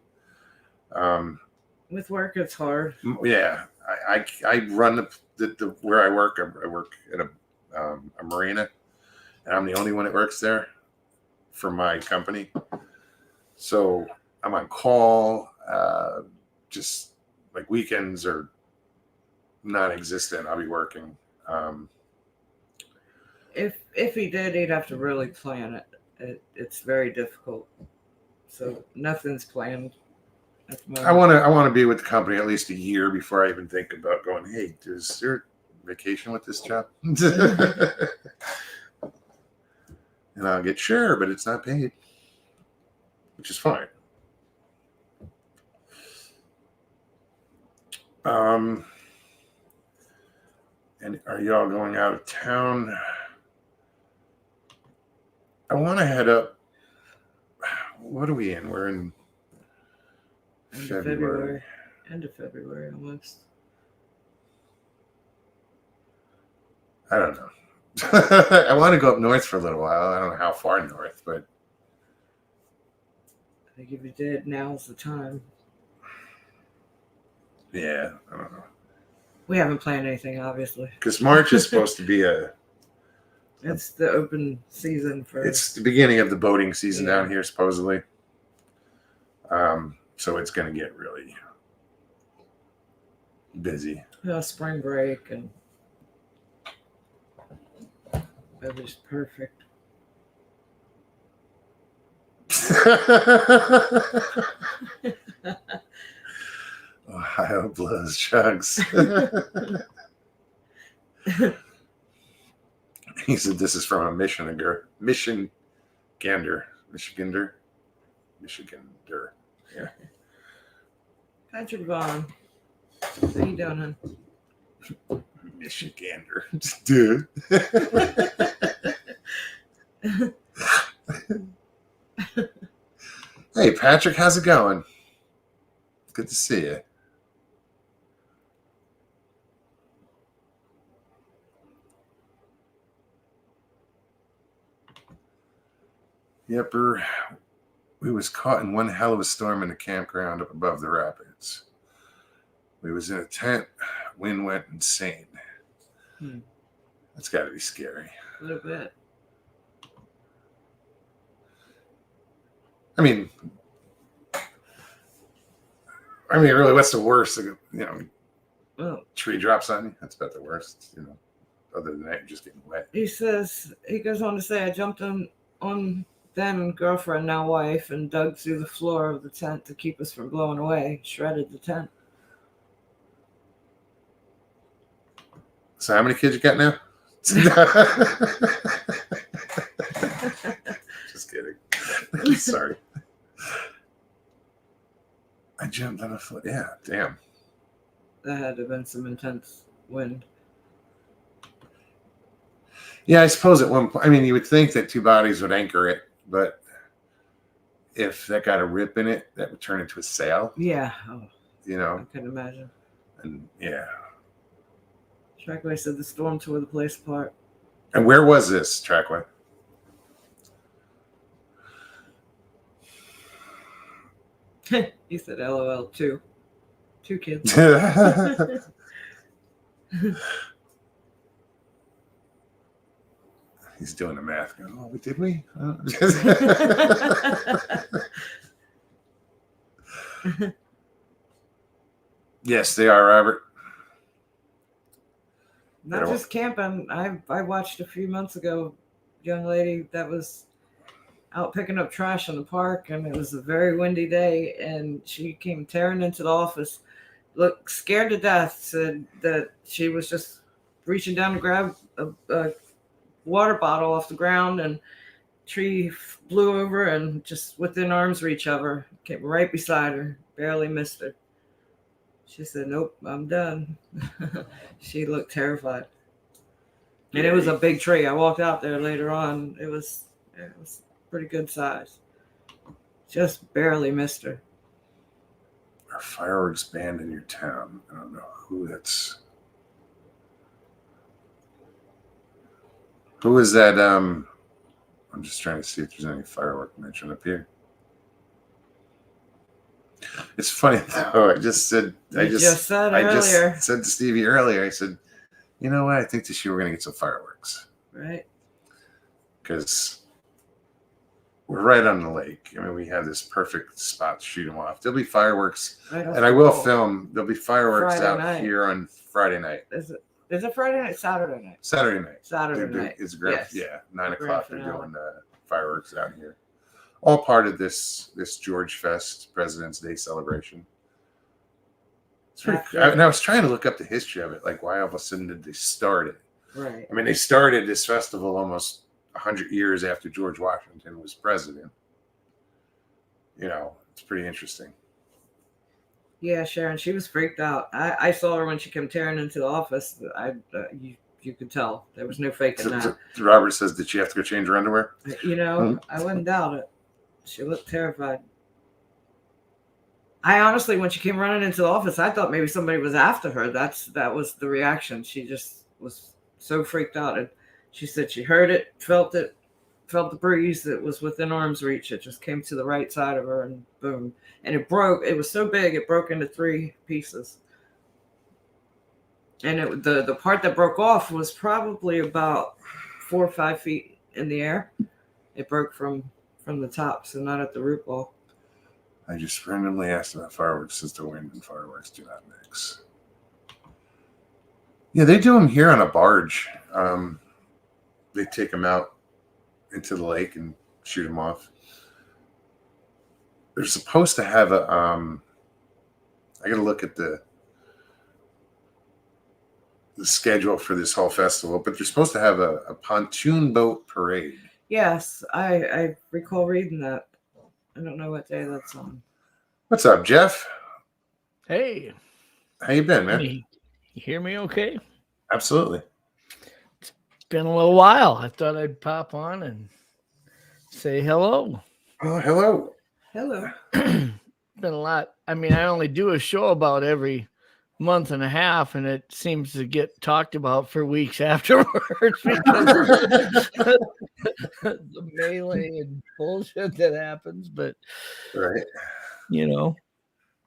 With work, it's hard. Yeah, I run the where I work. I work at a marina, and I'm the only one that works there for my company. So I'm on call. Just like weekends are non-existent. I'll be working. If he did, he'd have to really plan it. It's very difficult. So nothing's planned at the I moment. want to be with the company at least a year before I even think about going. Hey, is there vacation with this job? And I'll get sure, but it's not paid, which is fine. And are y'all going out of town? I want to head up. What are we in? We're in End of February. End of February almost. I don't know. I want to go up north for a little while. I don't know how far north, but I think if you did, now's the time. yeah, I don't know. We haven't planned anything, obviously. Because March is supposed to be It's the open season for. It's the beginning of the boating season Yeah. down here, supposedly. So it's going to get really busy. Spring break and weather's perfect. Ohio blows chugs. He said this is from a Michigander. Yeah. Patrick Vaughn. How you doing, hon? Michigander. Dude. Hey, Patrick, how's it going? Good to see you. Yepper. We was caught in one hell of a storm in a campground up above the rapids. We was in a tent. Wind went insane. That's got to be scary. A little bit. I mean, really, what's the worst? Tree drops on you. That's about the worst. Other than that, you're just getting wet. He goes on to say, I jumped on then girlfriend, now wife, and dug through the floor of the tent to keep us from blowing away. Shredded the tent. So how many kids you got now? Just kidding. Sorry. I jumped on a foot. Yeah, damn. That had to have been some intense wind. Yeah, I suppose at one point, you would think that two bodies would anchor it, but if that got a rip in it, that would turn into a sail. Yeah. I can imagine. And yeah. Trackway said the storm tore the place apart. And where was this, Trackway? He said LOL, two kids. He's doing the math. Oh, did we? Yes, they are, Robert. Not just camping. I watched a few months ago a young lady that was out picking up trash in the park, and it was a very windy day, and she came tearing into the office, looked scared to death, said that she was just reaching down to grab a water bottle off the ground, and tree blew over and just within arm's reach of her, came right beside her, barely missed her. She said, nope, I'm done. She looked terrified. And it was a big tree. I walked out there later on. It was pretty good size. Just barely missed her. Are fireworks banned in your town? I don't know who that's. Who is that? I'm just trying to see if there's any firework mention up here. It's funny though. I just said earlier. Said to Stevie earlier. I said, you know what? I think this year we're gonna get some fireworks. Right. Because we're right on the lake. I mean, we have this perfect spot to shoot them off. There'll be fireworks, Right off and I the will wall. film. There'll be fireworks Friday out night. here on Friday night. Is it Friday night? Saturday night. Saturday night. Saturday night. It's grand. Yes. Yeah, 9 The o'clock. grand They're finale. doing fireworks out here. All part of this George Fest President's Day celebration. It's pretty. And I was trying to look up the history of it, like why all of a sudden did they start it? Right. I mean, they started this festival almost 100 years after George Washington was president. You know, it's pretty interesting. Yeah, Sharon, she was freaked out. I saw her when she came tearing into the office. You could tell there was no faking that. Robert says, did she have to go change her underwear? You know, I wouldn't doubt it. She looked terrified. I honestly, when she came running into the office, I thought maybe somebody was after her. That was the reaction. She just was so freaked out. And she said she heard it, felt the breeze that was within arm's reach. It just came to the right side of her and boom. And it broke. It was so big, it broke into 3 pieces. And the part that broke off was probably about 4 or 5 feet in the air. It broke from the top, so not at the root ball. I just randomly asked about fireworks since the wind and fireworks do not mix. Yeah, they do them here on a barge. They take them out into the lake and shoot them off. They're supposed to have a. I got to look at the schedule for this whole festival, but they're supposed to have a pontoon boat parade. Yes, I recall reading that. I don't know what day that's on. What's up, Jeff? Hey. How you been, man? You hear me okay? Absolutely. It's been a little while. I thought I'd pop on and say hello. Oh, hello. Hello. Been a lot. I mean, I only do a show about every month and a half, and it seems to get talked about for weeks afterwards because of the melee and bullshit that happens. But Right. you know,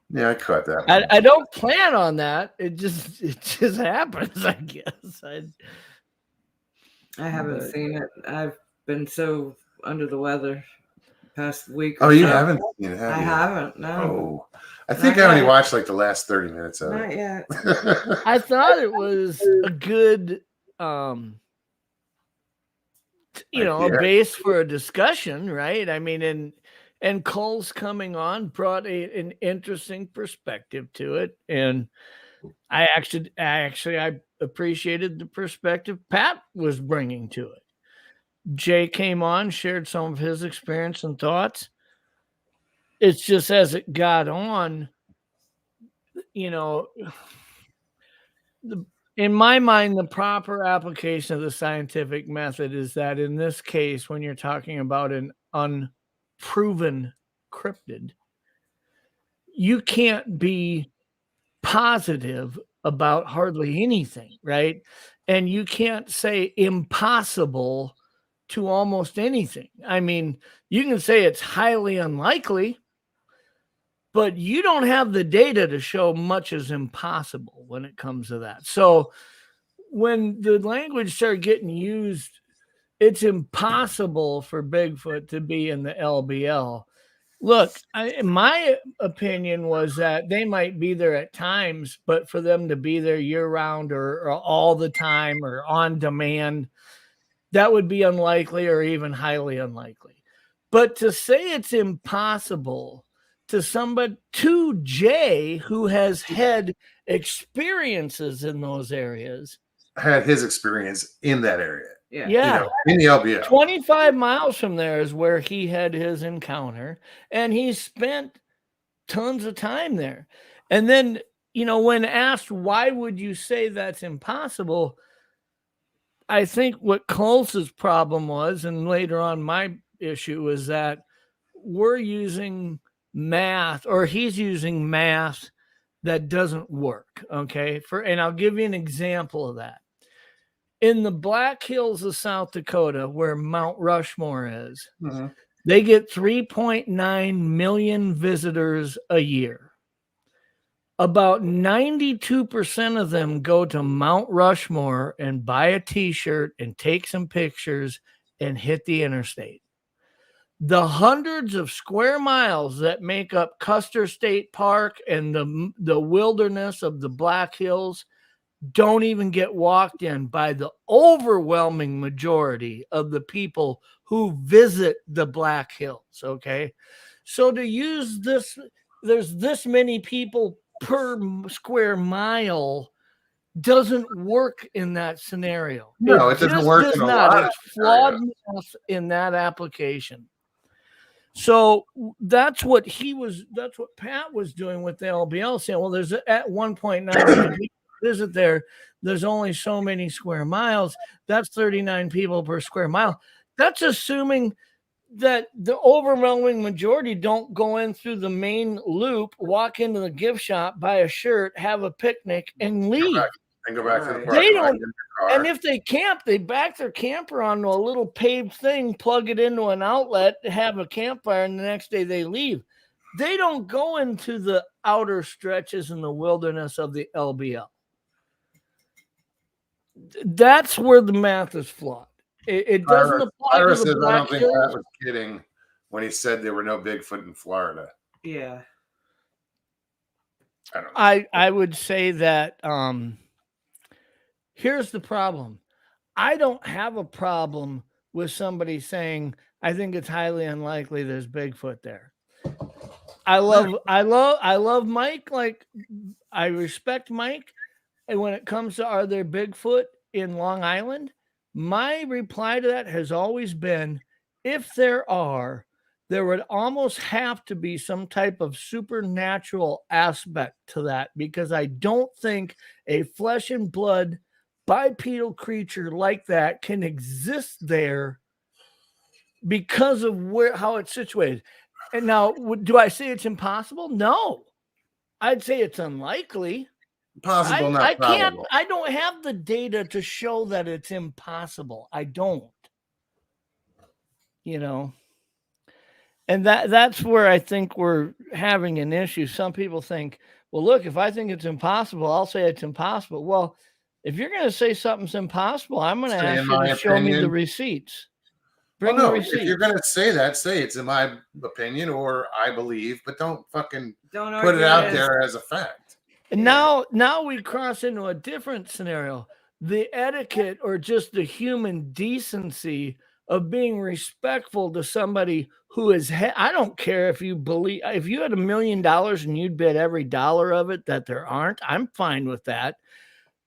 yeah, I caught that one. I don't plan on that. It just happens, I guess. I haven't seen it. I've been so under the weather past week. Oh, you haven't seen it, have I you? haven't. No. Oh, I think Not I only yet. watched like the last 30 minutes of Not it. yet. I thought it was a good, a base for a discussion, right? I mean, and Cole's coming on brought an interesting perspective to it, and I appreciated the perspective Pat was bringing to it. Jay came on, shared some of his experience and thoughts. It's just as it got on, in my mind, the proper application of the scientific method is that in this case, when you're talking about an unproven cryptid, you can't be positive about hardly anything, right? And you can't say impossible to almost anything. I mean, you can say it's highly unlikely, but you don't have the data to show much is impossible when it comes to that. So when the language started getting used, it's impossible for Bigfoot to be in the LBL. Look, my opinion was that they might be there at times, but for them to be there year round or all the time or on demand, that would be unlikely or even highly unlikely. But to say it's impossible to Jay, who has had experiences in those areas. Had his experience in that area. Yeah. In the LBL. 25 miles from there is where he had his encounter, and he spent tons of time there. And then, when asked, why would you say that's impossible? I think what Cole's problem was, and later on my issue, is that we're using math, or he's using math that doesn't work. Okay. And I'll give you an example of that. In the Black Hills of South Dakota, where Mount Rushmore is, they get 3.9 million visitors a year. About 92% of them go to Mount Rushmore and buy a t-shirt and take some pictures and hit the interstate. The hundreds of square miles that make up Custer State Park and the wilderness of the Black Hills don't even get walked in by the overwhelming majority of the people who visit the Black Hills. Okay. So to use this, there's this many people per square mile doesn't work in that scenario. No, it doesn't work in a lot of It's flawed scenarios. in that application. So that's what Pat was doing with the LBL, saying, well, there's at 1.9 million people visit there. There's only so many square miles. That's 39 people per square mile. That's assuming that the overwhelming majority don't go in through the main loop, walk into the gift shop, buy a shirt, have a picnic, and leave. And go back to the park. They don't. And if they camp, they back their camper onto a little paved thing, plug it into an outlet, have a campfire, and the next day they leave. They don't go into the outer stretches in the wilderness of the LBL. That's where the math is flawed. It doesn't apply to the Black I don't think Hills. Pat was kidding when he said there were no Bigfoot in Florida. Yeah. I don't know. I would say that here's the problem. I don't have a problem with somebody saying, I think it's highly unlikely there's Bigfoot there. I love Mike. Like, I respect Mike. And when it comes to are there Bigfoot in Long Island, my reply to that has always been, if there are, there would almost have to be some type of supernatural aspect to that, because I don't think a flesh and blood bipedal creature like that can exist there because of how it's situated. And now, do I say it's impossible? No, I'd say it's unlikely. Possible, not probable. I don't have the data to show that it's impossible. I don't. You know. And that's where I think we're having an issue. Some people think, well, look, if I think it's impossible, I'll say it's impossible. Well, if you're going to say something's impossible, I'm going to ask you to show me the receipts. Bring the receipts. If you're going to say that, say it's in my opinion or I believe, but don't put it out there as a fact. And now we cross into a different scenario. The etiquette or just the human decency of being respectful to somebody who is, I don't care if you had $1 million and you'd bet every dollar of it that there aren't, I'm fine with that.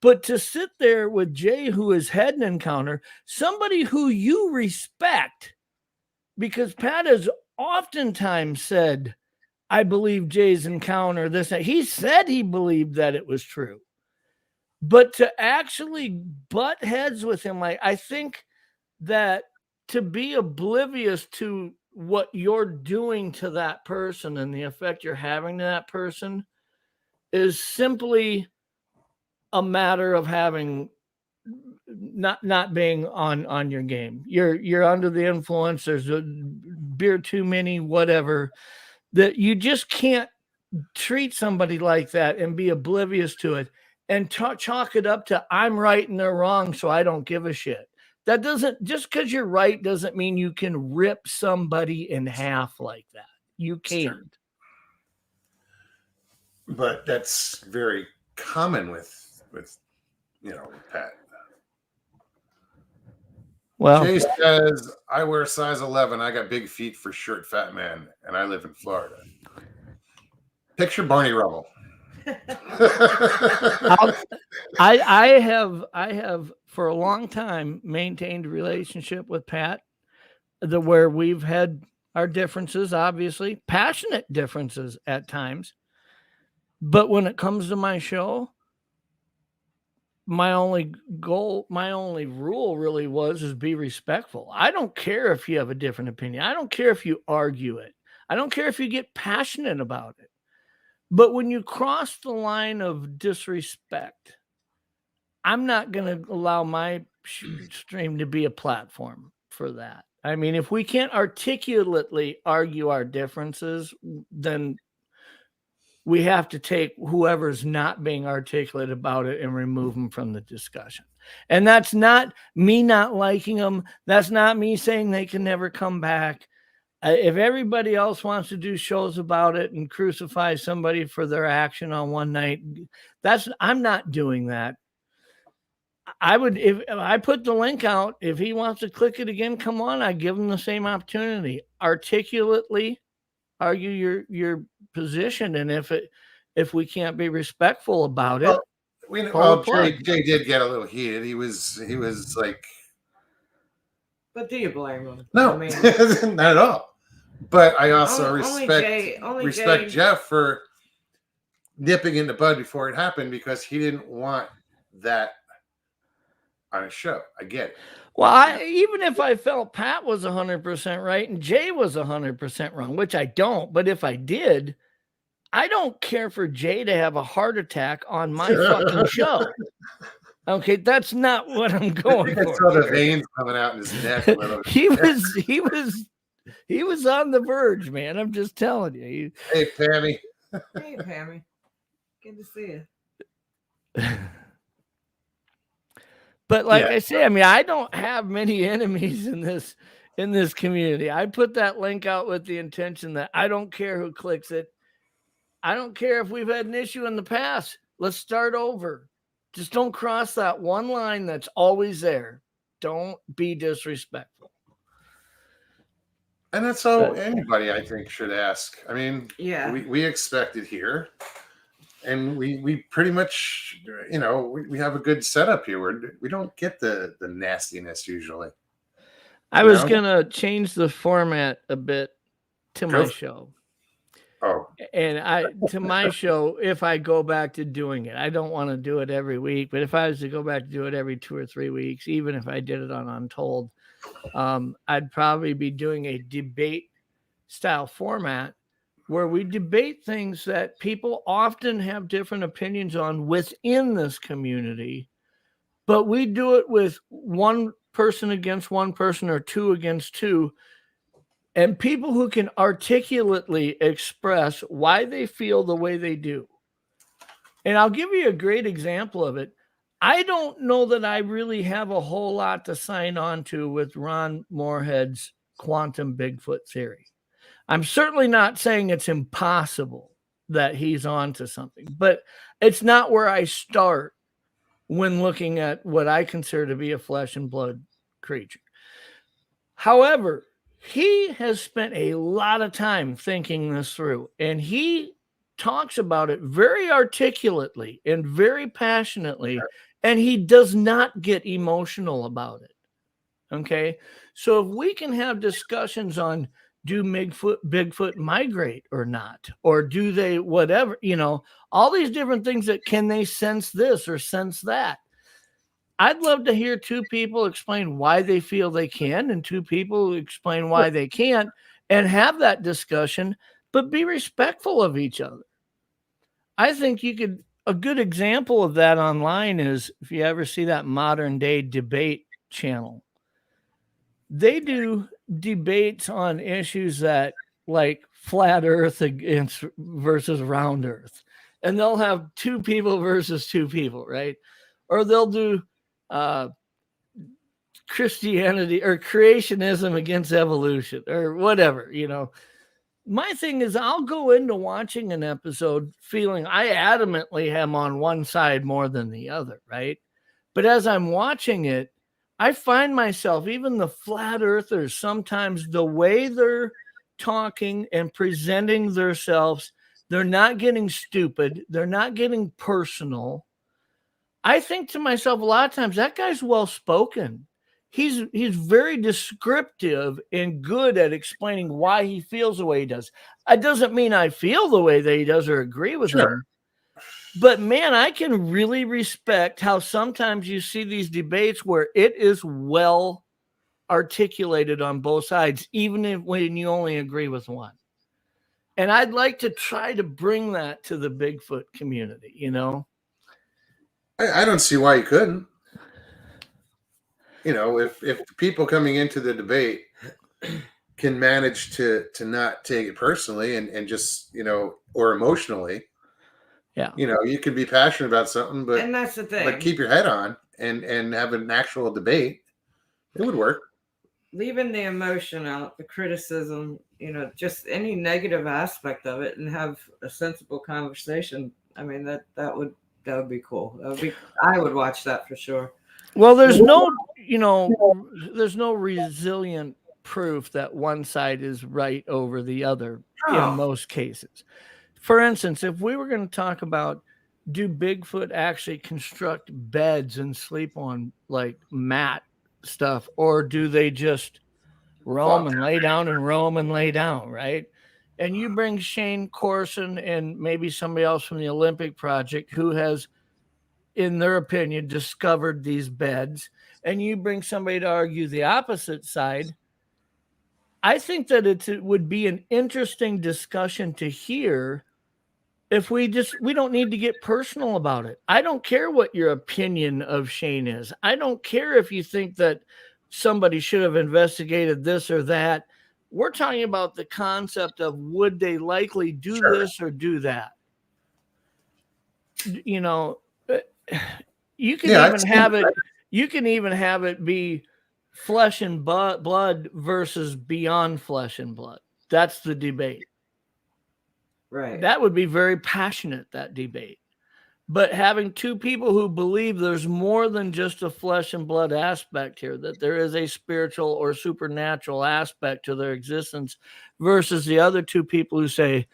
But to sit there with Jay, who has had an encounter, somebody who you respect, because Pat has oftentimes said, I believe Jay's encounter, this, that. He said he believed that it was true. But to actually butt heads with him, I think that to be oblivious to what you're doing to that person and the effect you're having to that person is simply a matter of having not being on your game. You're under the influence. There's a beer too many, whatever, that you just can't treat somebody like that and be oblivious to it and chalk it up to I'm right and they're wrong, so I don't give a shit. That doesn't, just because you're right doesn't mean you can rip somebody in half like that. You can't. But that's very common with Pat. Well, Jay says, I wear size 11. I got big feet for short, fat man, and I live in Florida. Picture Barney Rubble. I have for a long time maintained a relationship with Pat where we've had our differences, obviously, passionate differences at times. But when it comes to my show, my only rule really is be respectful. I don't care if you have a different opinion. I don't care if you argue it. I don't care if you get passionate about it. But when you cross the line of disrespect, I'm not going to allow my stream to be a platform for that. I mean, if we can't articulately argue our differences, then we have to take whoever's not being articulate about it and remove them from the discussion. And that's not me not liking them. That's not me saying they can never come back. If everybody else wants to do shows about it and crucify somebody for their action on one night, I'm not doing that. I would, if I put the link out, if he wants to click it again, come on, I give him the same opportunity. Articulately argue your position, and if we can't be respectful about it, Jay did get a little heated. He was like, but do you blame him? No, I mean, not at all. But I also only respect Jay. Jeff for nipping in the bud before it happened, because he didn't want that on a show. I get it. Well, even if I felt Pat was 100% right and Jay was 100% wrong, which I don't, but if I did, I don't care for Jay to have a heart attack on my fucking show. Okay, that's not what I'm going for. I saw the veins coming out in his neck a little. He was on the verge, man. I'm just telling you. Hey, Pammy. Hey, Pammy. Good to see you. But like I say, I mean, I don't have many enemies in this community. I put that link out with the intention that I don't care who clicks it. I don't care if we've had an issue in the past. Let's start over. Just don't cross that one line that's always there. Don't be disrespectful. And that's all anybody, I think, should ask. I mean, yeah, we expect it here. And we pretty much, we have a good setup here. We don't get the nastiness usually. I was going to change the format a bit to my show. Oh. And to my show, if I go back to doing it, I don't want to do it every week, but if I was to go back to do it every 2 or 3 weeks, even if I did it on Untold, I'd probably be doing a debate style format where we debate things that people often have different opinions on within this community, but we do it with one person against one person or two against two, and people who can articulately express why they feel the way they do. And I'll give you a great example of it. I don't know that I really have a whole lot to sign on to with Ron Moorhead's quantum Bigfoot theory. I'm certainly not saying it's impossible that he's on to something, but it's not where I start when looking at what I consider to be a flesh and blood creature. However, he has spent a lot of time thinking this through, and he talks about it very articulately and very passionately, and he does not get emotional about it. Okay? So if we can have discussions on, do Bigfoot migrate or not? Or do they whatever, all these different things that can they sense this or sense that? I'd love to hear two people explain why they feel they can and two people explain why they can't, and have that discussion, but be respectful of each other. I think a good example of that online is if you ever see that Modern Day Debate channel. They do debates on issues that like flat earth versus round earth. And they'll have two people versus two people, right? Or they'll do Christianity or creationism against evolution or whatever, My thing is I'll go into watching an episode feeling I adamantly am on one side more than the other, right? But as I'm watching it, I find myself, even the flat earthers, sometimes the way they're talking and presenting themselves, they're not getting stupid. They're not getting personal. I think to myself a lot of times, that guy's well-spoken. He's very descriptive and good at explaining why he feels the way he does. It doesn't mean I feel the way that he does or agree with him. But man, I can really respect how sometimes you see these debates where it is well articulated on both sides, even when you only agree with one. And I'd like to try to bring that to the Bigfoot community, I don't see why you couldn't. If the people coming into the debate can manage to not take it personally and just, or emotionally. Yeah. You can be passionate about something, but and that's the thing. But keep your head on and have an actual debate. It would work. leaving the emotion out, the criticism, just any negative aspect of it, and have a sensible conversation. I mean, that would be cool. I would watch that for sure. Well, there's no resilient proof that one side is right over the other in most cases. For instance, if we were going to talk about, do Bigfoot actually construct beds and sleep on like mat stuff, or do they just roam and lay down and roam and lay down, right? And you bring Shane Corson and maybe somebody else from the Olympic Project who has, in their opinion, discovered these beds, and you bring somebody to argue the opposite side. I think that it would be an interesting discussion to hear. If we don't need to get personal about it. I don't care what your opinion of Shane is. I don't care if you think that somebody should have investigated this or that. We're talking about the concept of, would they likely do this or do that? You know, you can even have it. You can even have it be flesh and blood versus beyond flesh and blood. That's the debate. Right. That would be very passionate, that debate. But having two people who believe there's more than just a flesh and blood aspect here, that there is a spiritual or supernatural aspect to their existence, versus the other two people who say,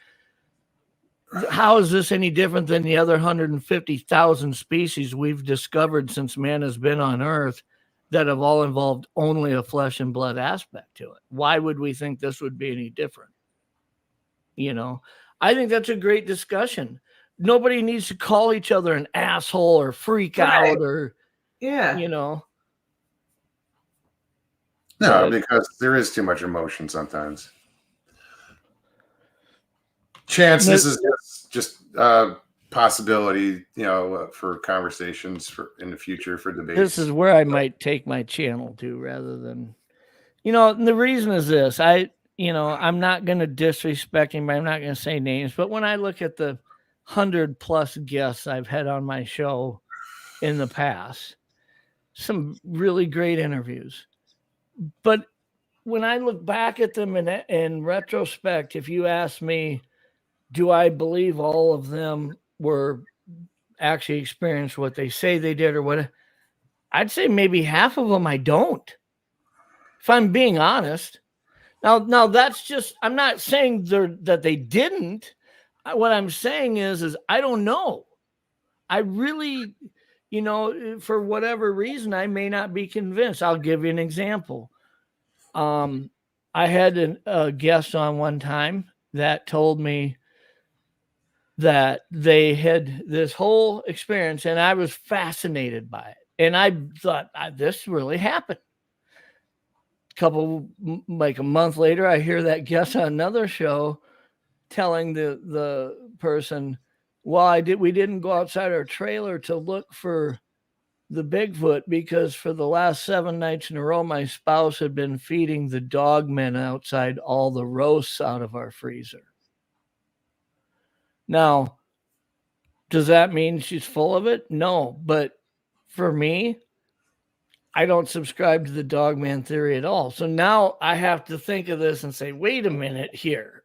how is this any different than the other 150,000 species we've discovered since man has been on Earth that have all involved only a flesh and blood aspect to it? Why would we think this would be any different? I think that's a great discussion. Nobody needs to call each other an asshole or freak out or, No, because there is too much emotion sometimes. Chance, this is just a possibility, for conversations in the future, for debates. This is where I might take my channel to, rather than, the reason is this. I'm not going to disrespect him. I'm not going to say names, but when I look at the 100+ guests I've had on my show in the past, some really great interviews. But when I look back at them in retrospect, if you ask me, do I believe all of them were actually experienced what they say they did or what? I'd say maybe half of them I don't. If I'm being honest. Now that's just, I'm not saying that they didn't. What I'm saying is I don't know. I really, for whatever reason, I may not be convinced. I'll give you an example. I had a guest on one time that told me that they had this whole experience, and I was fascinated by it. And I thought, this really happened. Like a month later, I hear that guest on another show telling the person, well, we didn't go outside our trailer to look for the Bigfoot because for the last 7 nights in a row, my spouse had been feeding the dog men outside all the roasts out of our freezer. Now, does that mean she's full of it? No, but for me, I don't subscribe to the dogman theory at all. So now I have to think of this and say, wait a minute here.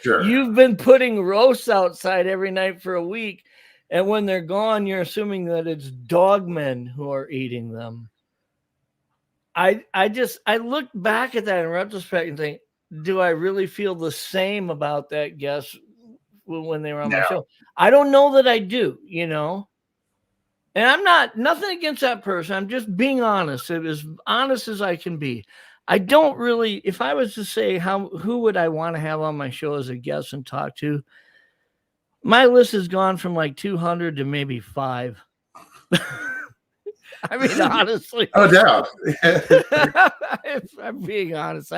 Sure. You've been putting roasts outside every night for a week. And when they're gone, you're assuming that it's dogmen who are eating them. I look back at that in retrospect and think, do I really feel the same about that guest when they were on my show? I don't know that I do, And I'm nothing against that person. I'm just being honest, as honest as I can be. I don't really, if I was to say who would I want to have on my show as a guest and talk to, my list has gone from like 200 to maybe 5. I mean, honestly. Oh, doubt. If I'm being honest,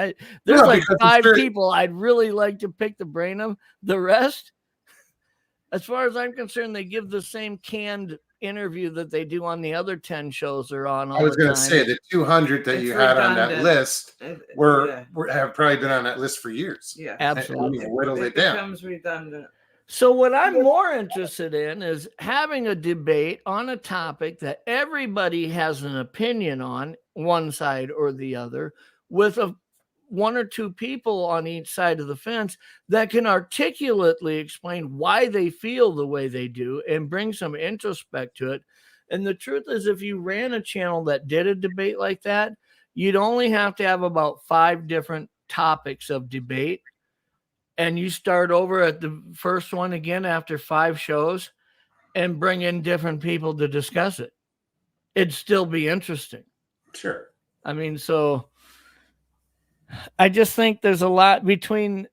there's 5 people I'd really like to pick the brain of. The rest, as far as I'm concerned, they give the same canned interview that they do on the other 10 shows they're on all the time. I was going to say the 200 that you had on that list have probably been on that list for years. Yeah, absolutely. It becomes redundant. So what I'm more interested in is having a debate on a topic that everybody has an opinion on, one side or the other, with one or two people on each side of the fence that can articulately explain why they feel the way they do and bring some introspect to it. And the truth is, if you ran a channel that did a debate like that, you'd only have to have about 5 different topics of debate, and you start over at the first one again after 5 shows and bring in different people to discuss it. It'd still be interesting. Sure. I mean, so I just think there's a lot between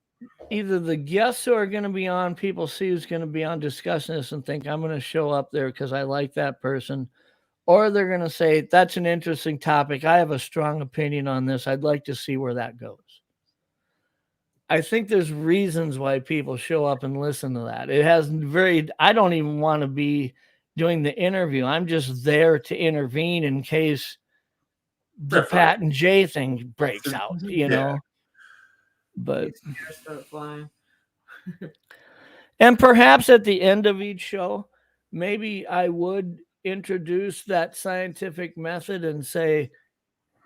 either the guests who are going to be on, people see who's going to be on discussing this and think I'm going to show up there because I like that person, or they're going to say, that's an interesting topic. I have a strong opinion on this. I'd like to see where that goes. I think there's reasons why people show up and listen to that. It has I don't even want to be doing the interview. I'm just there to intervene in case the Pat and Jay thing breaks out, you know. But start flying. And perhaps at the end of each show, maybe I would introduce that scientific method and say,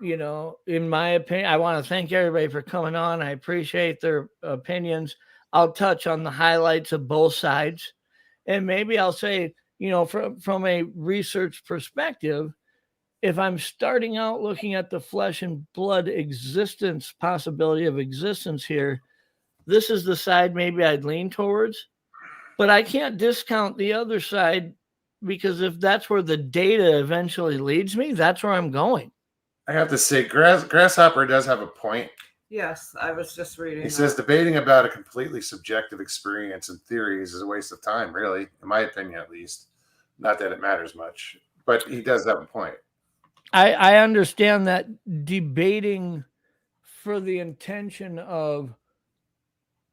you know, in my opinion, I want to thank everybody for coming on. I appreciate their opinions. I'll touch on the highlights of both sides. And maybe I'll say, you know, from a research perspective, if I'm starting out looking at the flesh and blood possibility of existence here, this is the side maybe I'd lean towards. But I can't discount the other side, because if that's where the data eventually leads me, that's where I'm going. I have to say, Grasshopper does have a point. Yes, I was just reading. He says debating about a completely subjective experience and theories is a waste of time, really, in my opinion, at least. Not that it matters much, but he does have a point. I understand that debating for the intention of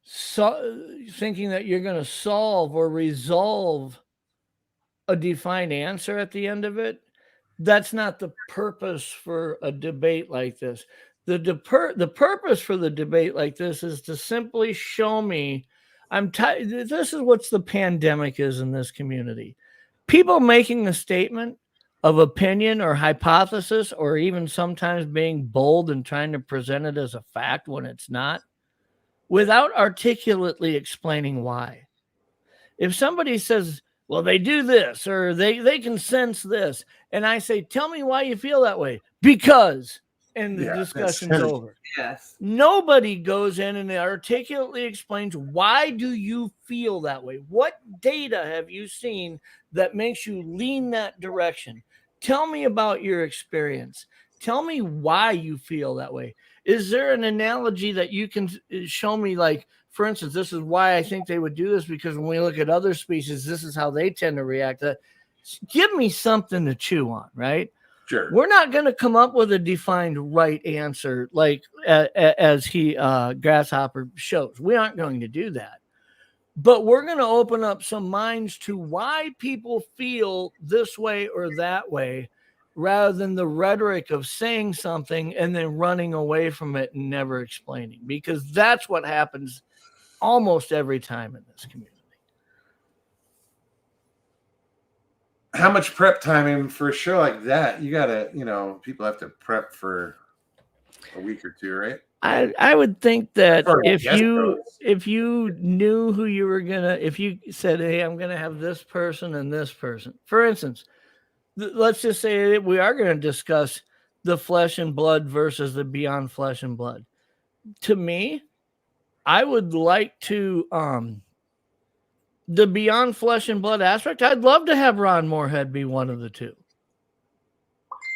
thinking that you're going to solve or resolve a defined answer at the end of it, that's not the purpose for a debate like this. The purpose for the debate like this is to simply show me this is what the pandemic is in this community. People making a statement of opinion or hypothesis, or even sometimes being bold and trying to present it as a fact when it's not, without articulately explaining why. If somebody says, well, they do this, or they can sense this, and I say, tell me why you feel that way. Because, and the discussion's over. Yes. Nobody goes in and articulately explains, why do you feel that way? What data have you seen that makes you lean that direction? Tell me about your experience. Tell me why you feel that way. Is there an analogy that you can show me? Like, for instance, this is why I think they would do this, because when we look at other species, this is how they tend to react. Give me something to chew on, right? Sure. We're not going to come up with a defined right answer like as Grasshopper shows. We aren't going to do that. But we're going to open up some minds to why people feel this way or that way, rather than the rhetoric of saying something and then running away from it and never explaining, because that's what happens almost every time in this community. How much prep time? I mean, for a show like that, you gotta, people have to prep for a week or two, right? I would think that if you knew who you were gonna, if you said, hey, I'm gonna have this person and this person, for instance, let's just say that we are going to discuss the flesh and blood versus the beyond flesh and blood. To me, I would like to the beyond flesh and blood aspect. I'd love to have Ron Moorhead be one of the two.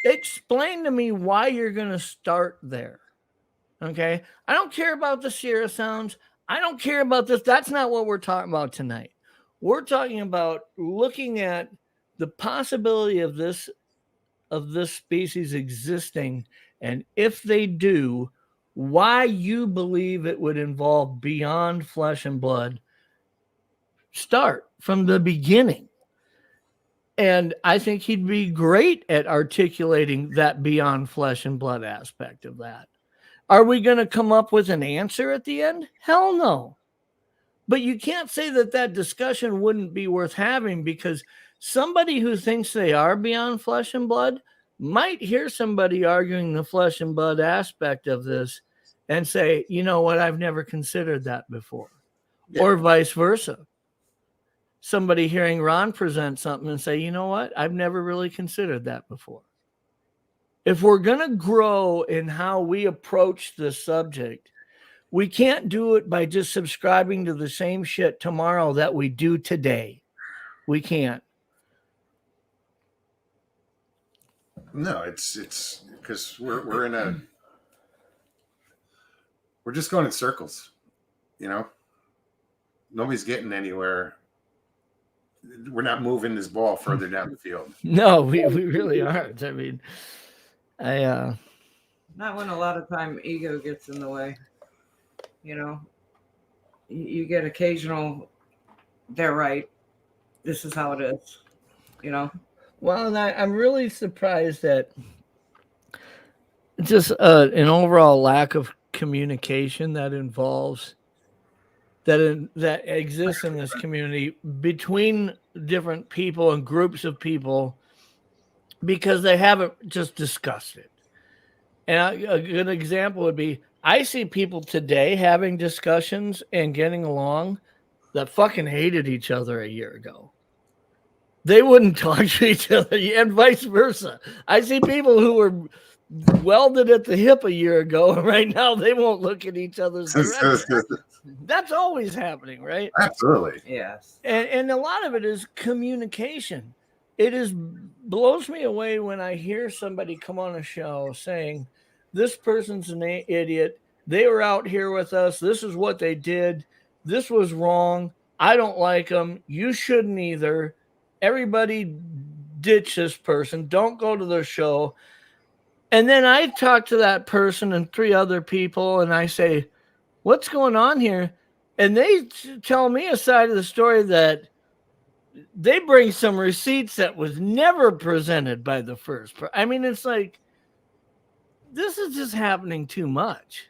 Explain to me why you're going to start there. Okay. I don't care about the Sierra sounds. I don't care about this. That's not what we're talking about tonight. We're talking about looking at the possibility of this species existing, and if they do, why you believe it would involve beyond flesh and blood. Start from the beginning. And I think he'd be great at articulating that beyond flesh and blood aspect of that. Are we going to come up with an answer at the end? Hell no. But you can't say that that discussion wouldn't be worth having, because somebody who thinks they are beyond flesh and blood might hear somebody arguing the flesh and blood aspect of this and say, you know what, I've never considered that before. Yeah. Or vice versa. Somebody hearing Ron present something and say, you know what, I've never really considered that before. If we're going to grow in how we approach this subject, we can't do it by just subscribing to the same shit tomorrow that we do today. We can't. No, it's because we're just going in circles, you know. Nobody's getting anywhere. We're not moving this ball further down the field. No, we really aren't. I mean, not when a lot of time ego gets in the way. You know, you get occasional, they're right, this is how it is, you know. Well, and I'm really surprised that just an overall lack of communication that involves that exists in this community between different people and groups of people, because they haven't just discussed it. And a good example would be, I see people today having discussions and getting along that fucking hated each other a year ago. They wouldn't talk to each other, and vice versa. I see people who were welded at the hip a year ago, and right now they won't look at each other's direction. That's always happening, right? Absolutely. Yes. And a lot of it is communication. It blows me away when I hear somebody come on a show saying, this person's an idiot. They were out here with us. This is what they did. This was wrong. I don't like them. You shouldn't either. Everybody ditch this person. Don't go to their show. And then I talk to that person and 3 other people, and I say, what's going on here? And they tell me a side of the story that they bring some receipts that was never presented by the first. I mean, it's like, this is just happening too much.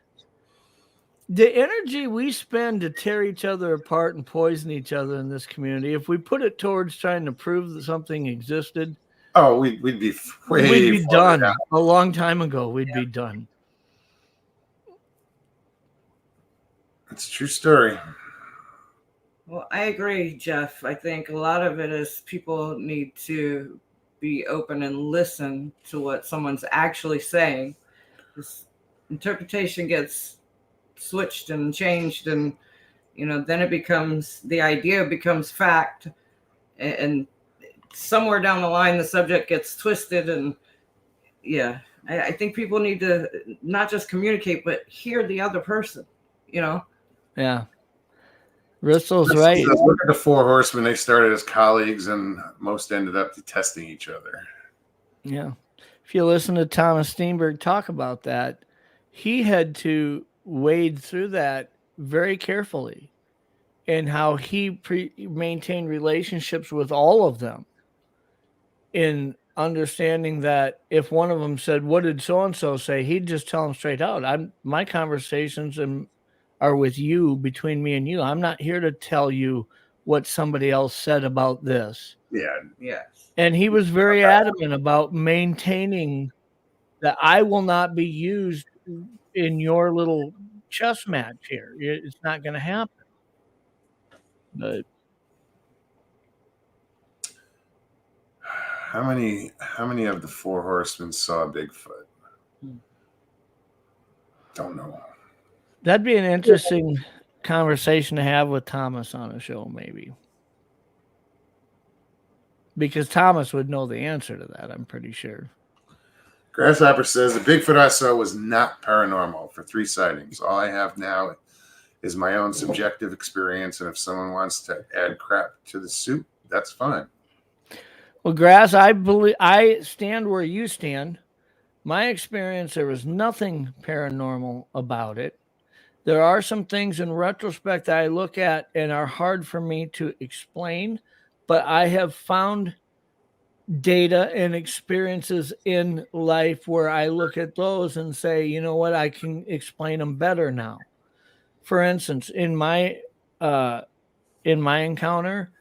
The energy we spend to tear each other apart and poison each other in this community, if we put it towards trying to prove that something existed, we'd be done down. A long time ago. We'd be done. It's a true story. Well, I agree, Jeff. I think a lot of it is people need to be open and listen to what someone's actually saying. This interpretation gets switched and changed, and then the idea becomes fact, and somewhere down the line the subject gets twisted. And I think people need to not just communicate but hear the other person. Yeah, Bristol's right. Look at the 4 horsemen. They started as colleagues, and most ended up detesting each other. Yeah. If you listen to Thomas Steenberg talk about that, he had to wade through that very carefully, and how he maintained relationships with all of them, in understanding that if one of them said, what did so-and-so say? He'd just tell them straight out, my conversations are with you, between me and you. I'm not here to tell you what somebody else said about this. Yeah. Yes. And he was very adamant about maintaining that I will not be used in your little chess match here. It's not going to happen. But how many of the 4 horsemen saw Bigfoot? Don't know. That'd be an interesting conversation to have with Thomas on a show, maybe. Because Thomas would know the answer to that, I'm pretty sure. Grasshopper says, the Bigfoot I saw was not paranormal for 3 sightings. All I have now is my own subjective experience, and if someone wants to add crap to the soup, that's fine. Well, Grass, I believe I stand where you stand. My experience, there was nothing paranormal about it. There are some things in retrospect that I look at and are hard for me to explain, but I have found data and experiences in life where I look at those and say, you know what, I can explain them better now. For instance, in my in my encounter,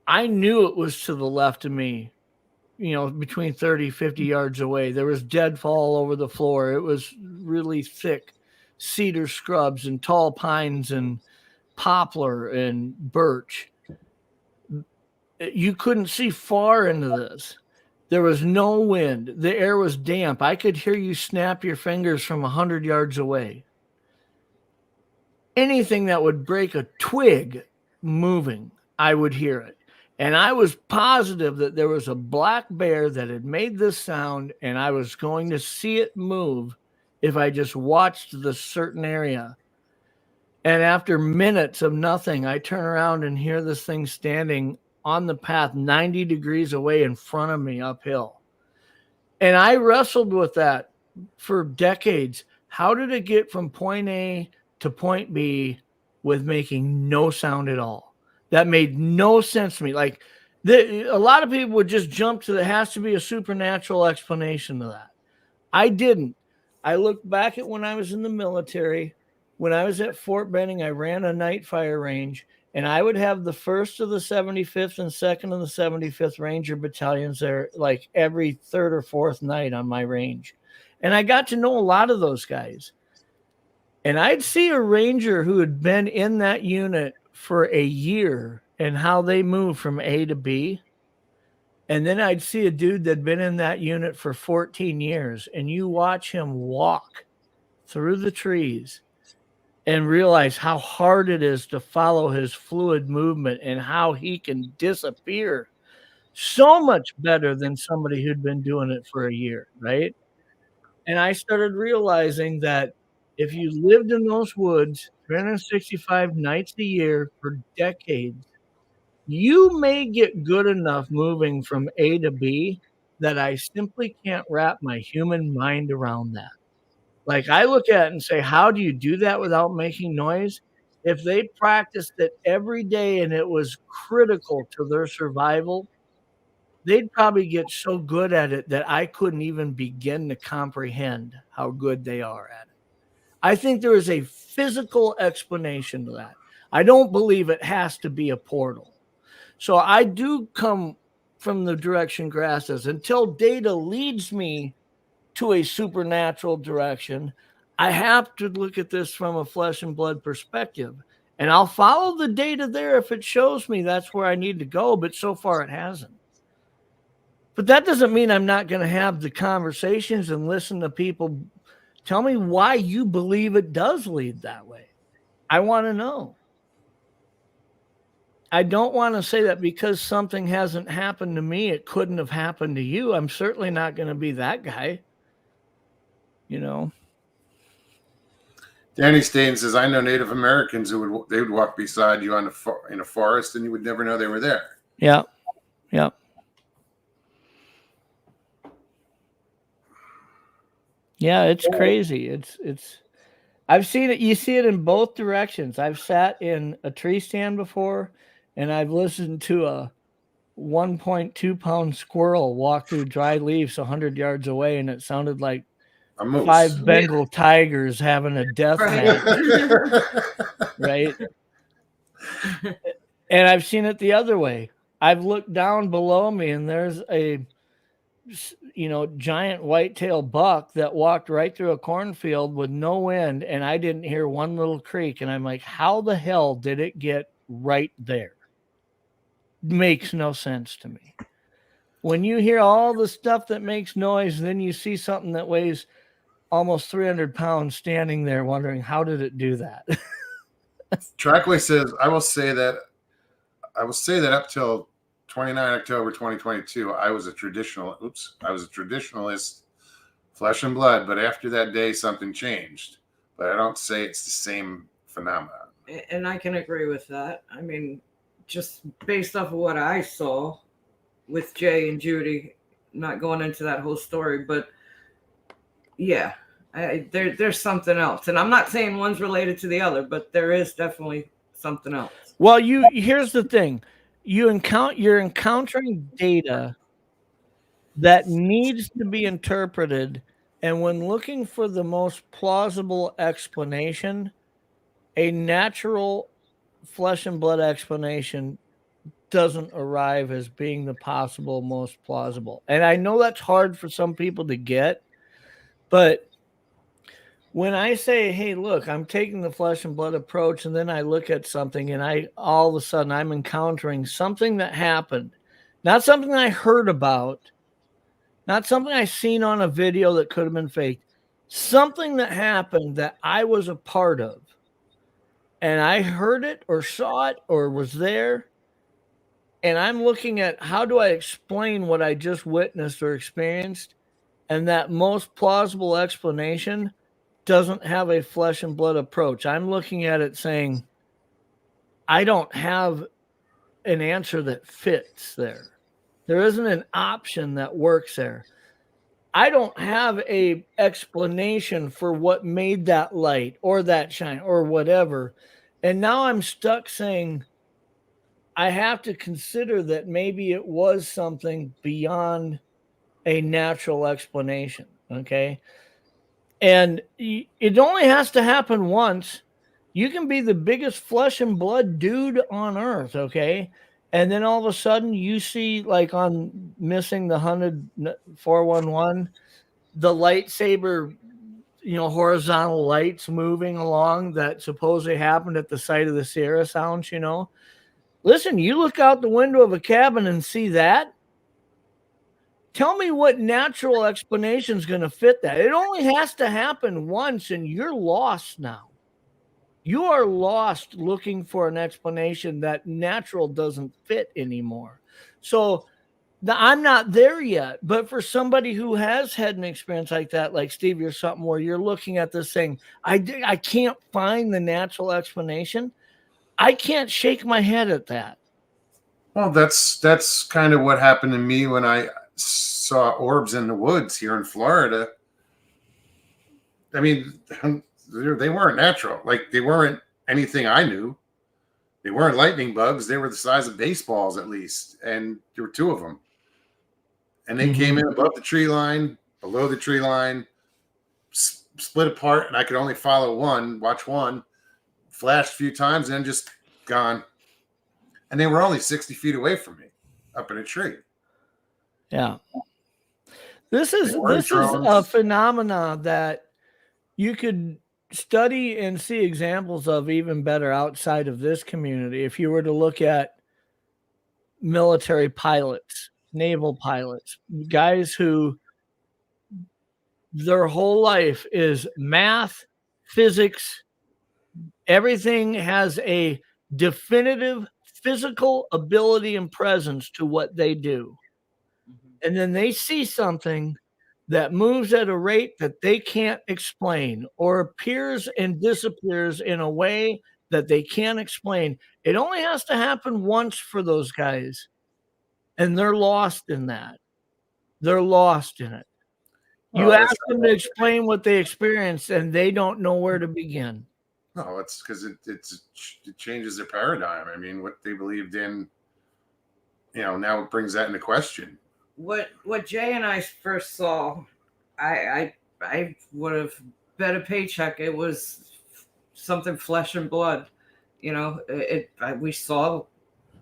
I knew it was to the left of me, between 30, 50 yards away. There was deadfall all over the floor. It was really thick cedar scrubs and tall pines and poplar and birch. You couldn't see far into this. There was no wind. The air was damp. I could hear you snap your fingers from 100 yards away. Anything that would break a twig moving, I would hear it. And I was positive that there was a black bear that had made this sound, and I was going to see it move if I just watched this certain area. And after minutes of nothing, I turn around and hear this thing standing on the path 90 degrees away in front of me uphill. And I wrestled with that for decades. How did it get from point A to point B with making no sound at all? That made no sense to me. Like, a lot of people would just jump to there has to be a supernatural explanation to that. I didn't. I looked back at when I was in the military. When I was at Fort Benning, I ran a night fire range, and I would have the 1st of the 75th and 2nd of the 75th Ranger battalions there like every 3rd or 4th night on my range. And I got to know a lot of those guys. And I'd see a Ranger who had been in that unit for a year and how they move from A to B. And then I'd see a dude that'd been in that unit for 14 years, and you watch him walk through the trees and realize how hard it is to follow his fluid movement and how he can disappear so much better than somebody who'd been doing it for a year, right? And I started realizing that if you lived in those woods 365 nights a year for decades, you may get good enough moving from A to B that I simply can't wrap my human mind around that. Like, I look at it and say, how do you do that without making noise? If they practiced it every day and it was critical to their survival, they'd probably get so good at it that I couldn't even begin to comprehend how good they are at it. I think there is a physical explanation to that. I don't believe it has to be a portal. So I do come from the direction grass does. Until data leads me to a supernatural direction, I have to look at this from a flesh and blood perspective. And I'll follow the data there if it shows me that's where I need to go, but so far it hasn't. But that doesn't mean I'm not going to have the conversations and listen to people tell me why you believe it does lead that way. I want to know. I don't want to say that because something hasn't happened to me, it couldn't have happened to you. I'm certainly not going to be that guy. Danny Stain says, I know Native Americans who would walk beside you in a forest and you would never know they were there. Yeah. Yeah. Yeah, it's crazy. It's I've seen it. You see it in both directions. I've sat in a tree stand before, and I've listened to a 1.2 pound squirrel walk through dry leaves 100 yards away, and it sounded like A moose. 5 Bengal tigers having a death match, right? And I've seen it the other way. I've looked down below me, and there's a giant white-tailed buck that walked right through a cornfield with no wind, and I didn't hear one little creak. And I'm like, how the hell did it get right there? Makes no sense to me. When you hear all the stuff that makes noise, then you see something that weighs almost 300 pounds standing there wondering, how did it do that? Trackway says, I will say that up till 29 October 2022, I was a traditionalist, flesh and blood. But after that day, something changed. But I don't say it's the same phenomenon. And I can agree with that. I mean, just based off of what I saw with Jay and Judy, not going into that whole story, but yeah, there's something else. And I'm not saying one's related to the other, but there is definitely something else. Well, here's the thing. You're encountering data that needs to be interpreted, and when looking for the most plausible explanation, a natural flesh and blood explanation doesn't arrive as being the possible most plausible. And I know that's hard for some people to get, but when I say, hey, look, I'm taking the flesh and blood approach, and then I look at something and all of a sudden I'm encountering something that happened, not something I heard about, not something I seen on a video that could have been faked, something that happened that I was a part of, and I heard it or saw it or was there, and I'm looking at how do I explain what I just witnessed or experienced, and that most plausible explanation doesn't have a flesh and blood approach. I'm looking at it saying, I don't have an answer that fits there. There isn't an option that works there. I don't have a explanation for what made that light or that shine or whatever. And now I'm stuck saying, I have to consider that maybe it was something beyond a natural explanation. Okay. And it only has to happen once. You can be the biggest flesh and blood dude on earth, okay? And then all of a sudden you see, like on Missing the 411, the lightsaber, horizontal lights moving along that supposedly happened at the site of the Sierra Sounds, Listen, you look out the window of a cabin and see that. Tell me what natural explanation is going to fit that. It only has to happen once, and you're lost now. You are lost looking for an explanation that natural doesn't fit anymore. So I'm not there yet. But for somebody who has had an experience like that, like Steve, you're something where you're looking at this thing, I can't find the natural explanation. I can't shake my head at that. Well, that's kind of what happened to me when I saw orbs in the woods here in Florida. I mean, they weren't natural. Like, they weren't anything I knew. They weren't lightning bugs. They were the size of baseballs, at least. And there were two of them. And they came in above the tree line, below the tree line, split apart, and I could only follow one, watch one, flashed a few times, and then just gone. And they were only 60 feet away from me, up in a tree. Yeah. This is a phenomena that you could study and see examples of even better outside of this community. If you were to look at military pilots, naval pilots, guys who their whole life is math, physics, everything has a definitive physical ability and presence to what they do. And then they see something that moves at a rate that they can't explain or appears and disappears in a way that they can't explain. It only has to happen once for those guys. And they're lost in that. They're lost in it. You ask them to explain what they experienced and they don't know where to begin. No, it's because it changes their paradigm. I mean, what they believed in, now it brings that into question. What Jay and I first saw, I would have bet a paycheck it was something flesh and blood. We saw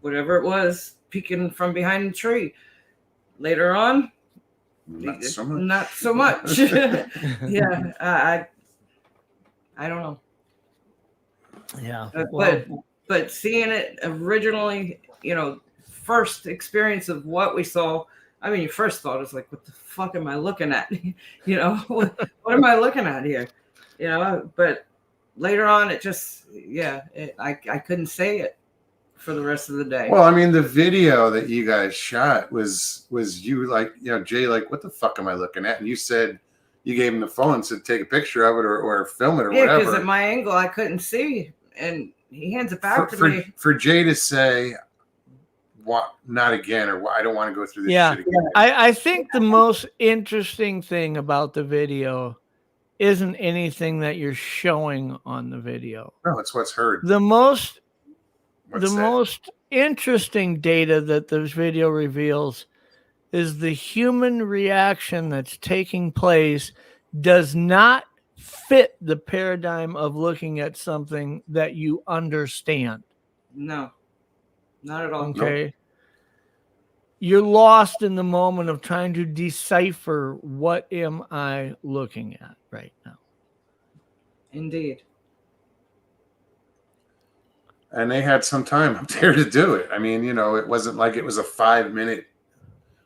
whatever it was peeking from behind the tree. Later on, not so much. Yeah, I don't know. Yeah, but seeing it originally, first experience of what we saw. I mean, your first thought is like, what the fuck am I looking at? What am I looking at here? But later on, it just, I couldn't say it for the rest of the day. Well, I mean, the video that you guys shot was you like, Jay, like, what the fuck am I looking at? And you said, you gave him the phone and said, take a picture of it or film it or whatever. Because at my angle, I couldn't see. And he hands it back to me. For Jay to say, what, not again, or I don't want to go through this shit again. I think the most interesting thing about the video isn't anything that you're showing on the video. No, it's what's heard. The most interesting data that this video reveals is the human reaction that's taking place does not fit the paradigm of looking at something that you understand. No, not at all. Okay. You're lost in the moment of trying to decipher what am I looking at right now. Indeed. And they had some time up there to do it. I mean, it wasn't like it was a 5-minute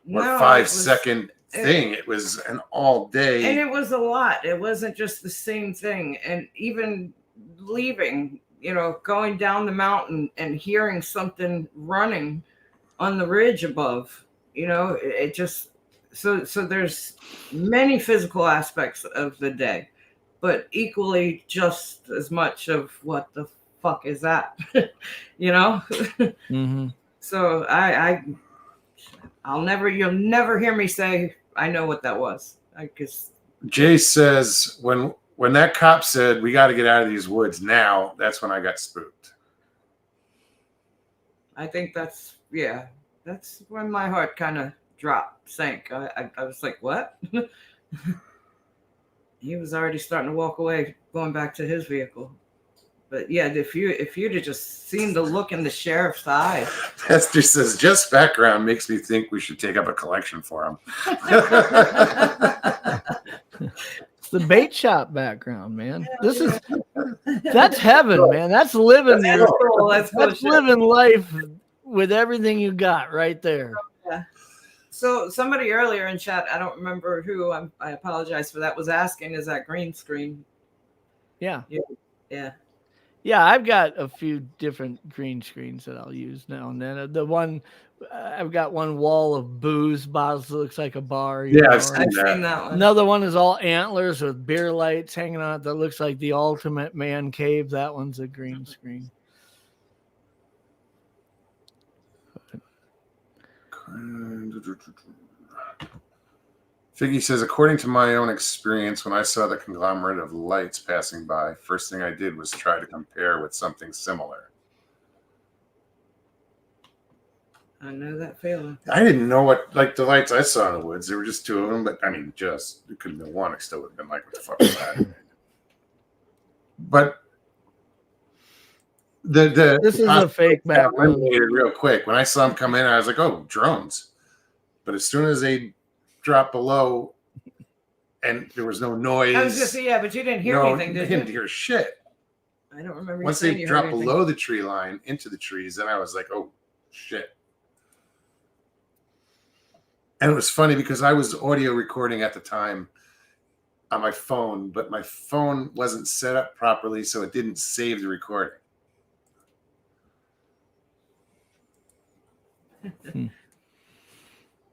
or No, 5-second thing. It was an all day. And it was a lot. It wasn't just the same thing. And even leaving, going down the mountain and hearing something running on the ridge above, it just, so there's many physical aspects of the day, but equally just as much of what the fuck is that, Mm-hmm. So you'll never hear me say I know what that was. I guess Jay says when that cop said we got to get out of these woods now, that's when I got spooked. I think that's when my heart kind of sank. I was like, what? He was already starting to walk away, going back to his vehicle. But yeah, if you'd have just seen the look in the sheriff's eye. Esther says, just background makes me think we should take up a collection for him. It's the bait shop background, man. That's heaven, man. That's living that's living life with everything you got right there. Yeah. So somebody earlier in chat, I don't remember who, I apologize for that, was asking, is that green screen? Yeah. Yeah. Yeah, I've got a few different green screens that I'll use now and then. I've got one wall of booze bottles that looks like a bar. Yeah, I've seen that one. Another one is all antlers with beer lights hanging on it that looks like the ultimate man cave. That one's a green screen. Figgy says, according to my own experience, when I saw the conglomerate of lights passing by, first thing I did was try to compare with something similar. I know that feeling. I didn't know what, like the lights I saw in the woods, there were just two of them, but I mean, it couldn't have been one. I still would have been like, what the fuck was that? But this is a fake map. Real quick. When I saw them come in, I was like, oh, drones. But as soon as they dropped below and there was no noise. I was just saying, yeah, but you didn't hear anything, did you? I didn't hear shit. I don't remember. Once they dropped below the tree line into the trees, then I was like, oh, shit. And it was funny because I was audio recording at the time on my phone, but my phone wasn't set up properly, so it didn't save the recording.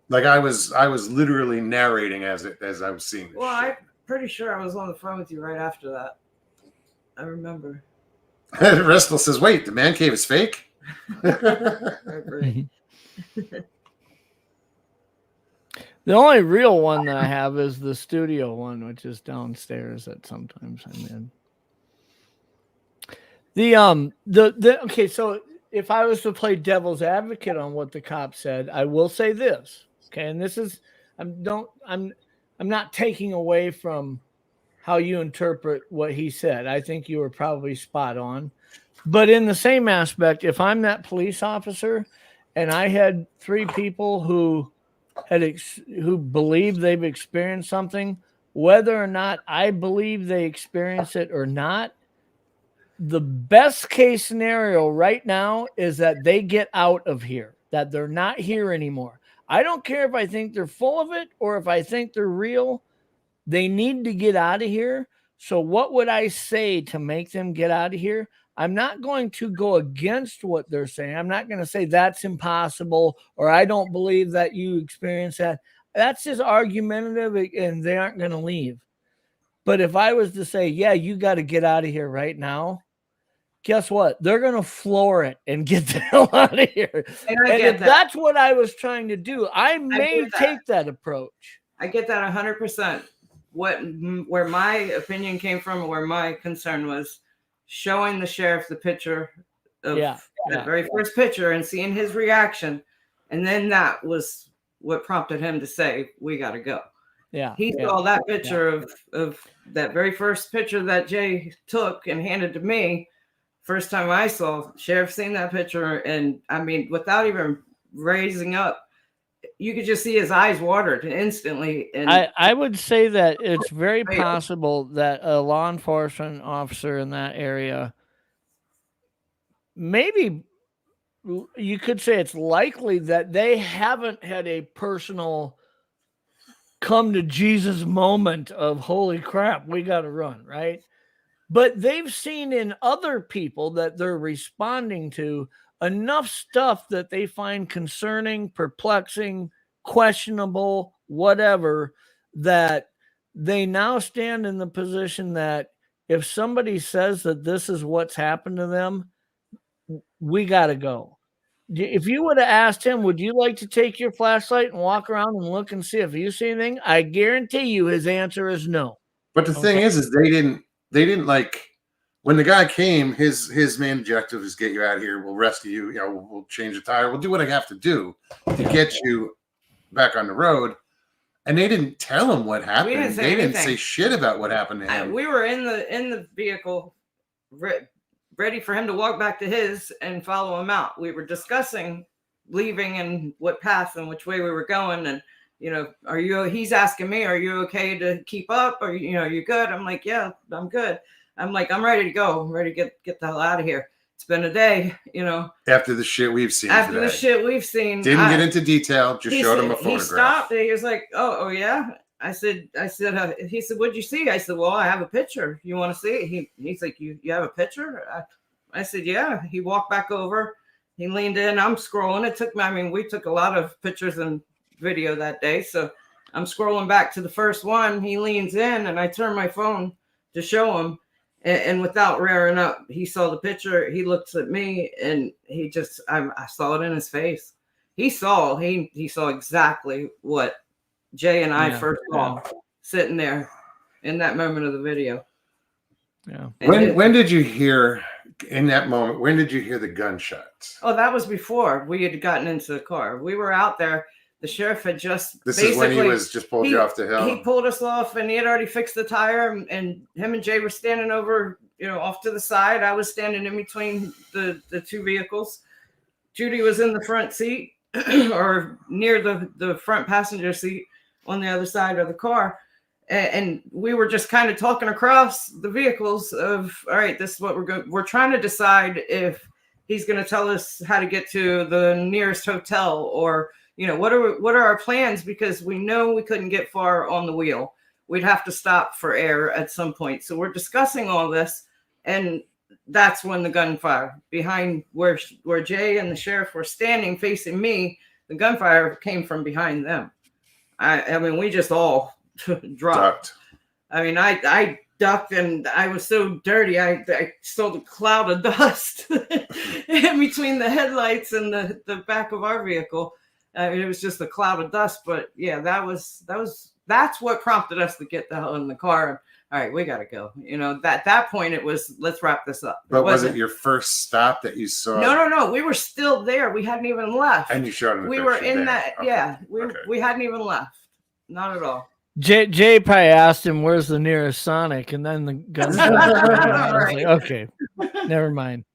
Like I was literally narrating as I was seeing this. Well, I'm pretty sure I was on the phone with you right after that. I remember. Restle says, wait, the man cave is fake? The only real one that I have is the studio one, which is downstairs that sometimes I'm in. Okay, so if I was to play devil's advocate on what the cop said, I will say this. Okay, and this is I'm not taking away from how you interpret what he said. I think you were probably spot on. But in the same aspect, if I'm that police officer and I had three people who believe they've experienced something, whether or not I believe they experienced it or not, the best case scenario right now is that they get out of here, that they're not here anymore. I don't care if I think they're full of it or if I think they're real. They need to get out of here. So what would I say to make them get out of here? I'm not going to go against what they're saying. I'm not going to say that's impossible or I don't believe that you experienced that. That's just argumentative and they aren't going to leave. But if I was to say, yeah, you got to get out of here right now, guess what? They're going to floor it and get the hell out of here. And if that's what I was trying to do, I may take that approach. I get that 100%. Where my opinion came from, where my concern was, showing the sheriff the picture of the very first picture and seeing his reaction. And then that was what prompted him to say, we got to go. Yeah. He saw that picture of that very first picture that Jay took and handed to me first time I saw Sheriff seen that picture, and I mean, without even raising up, you could just see his eyes watered instantly. And I would say that it's very possible that a law enforcement officer in that area, maybe you could say it's likely that they haven't had a personal come to Jesus moment of holy crap, we got to run, right? But they've seen in other people that they're responding to enough stuff that they find concerning, perplexing, questionable, whatever, that they now stand in the position that if somebody says that this is what's happened to them, we got to go. If you would have asked him, would you like to take your flashlight and walk around and look and see if you see anything? I guarantee you his answer is no. But the thing is they didn't like when the guy came, his main objective is get you out of here. We'll rescue you. You know, we'll change the tire. We'll do what I have to do to get you back on the road. And they didn't tell him what happened. They didn't say shit about what happened to him. We were in the vehicle, ready for him to walk back to his and follow him out. We were discussing leaving and what path and which way we were going. And, you know, he's asking me, are you okay to keep up? Or, you know, you good? I'm like, yeah, I'm good. I'm like, I'm ready to go. I'm ready to get the hell out of here. It's been a day, you know. After the shit we've seen the shit we've seen. Didn't get into detail, just showed him a photograph. He stopped and he was like, oh yeah. I said, he said, what'd you see? I said, well, I have a picture. You want to see it? He's like, you have a picture? I said, yeah. He walked back over. He leaned in. I'm scrolling. It took me, I mean, we took a lot of pictures and video that day. So I'm scrolling back to the first one. He leans in and I turn my phone to show him. And without rearing up, he saw the picture. He looks at me and he just, I saw it in his face. He saw exactly what Jay and I first saw sitting there in that moment of the video. Yeah. When did you hear in that moment? When did you hear the gunshots? Oh, that was before we had gotten into the car. We were out there. The sheriff had just. This is when he was just pulled you off the hill. He pulled us off, and he had already fixed the tire. And him and Jay were standing over, you know, off to the side. I was standing in between the two vehicles. Judy was in the front seat or near the front passenger seat on the other side of the car. And we were just kind of talking across the vehicles of, all right, this is what we're trying to decide if he's going to tell us how to get to the nearest hotel, or, you know, what are our plans? Because we know we couldn't get far on the wheel. We'd have to stop for air at some point. So we're discussing all this. And that's when the gunfire behind where Jay and the sheriff were standing facing me, the gunfire came from behind them. I mean, we just all dropped. I mean, I ducked and I was so dirty. I saw the cloud of dust in between the headlights and the back of our vehicle. It was just a cloud of dust. But yeah, that's what prompted us to get the hell in the car. All right, we got to go. You know, that point it was, let's wrap this up. But was it your first stop that you saw? No. We were still there. We hadn't even left. And you showed him the picture. We were in that. Okay. Yeah, we hadn't even left. Not at all. Jay probably asked him, where's the nearest Sonic? And then the gun. Right. Like, okay, never mind.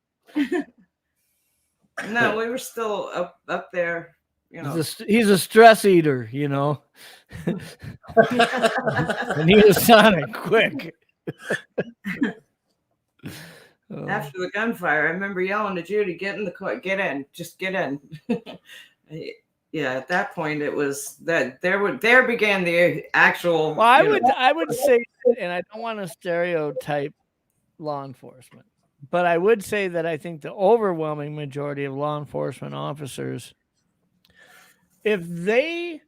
No, we were still up there. You know. He's a stress eater, you know. And he was Sonic quick. After the gunfire, I remember yelling to Judy, get in the car, get in, just get in. Yeah, at that point it was that there began the actual. Well, I would say, and I don't want to stereotype law enforcement, but I would say that I think the overwhelming majority of law enforcement officers, if they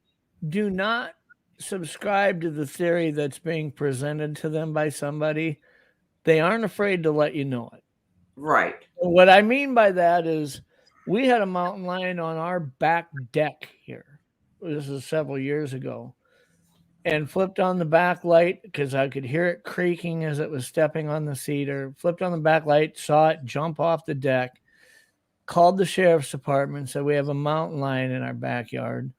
do not subscribe to the theory that's being presented to them by somebody, they aren't afraid to let you know it. Right. What I mean by that is we had a mountain lion on our back deck here. This is several years ago. And flipped on the back light because I could hear it creaking as it was stepping on the cedar. Flipped on the back light, saw it jump off the deck. Called the sheriff's department, said we have a mountain lion in our backyard.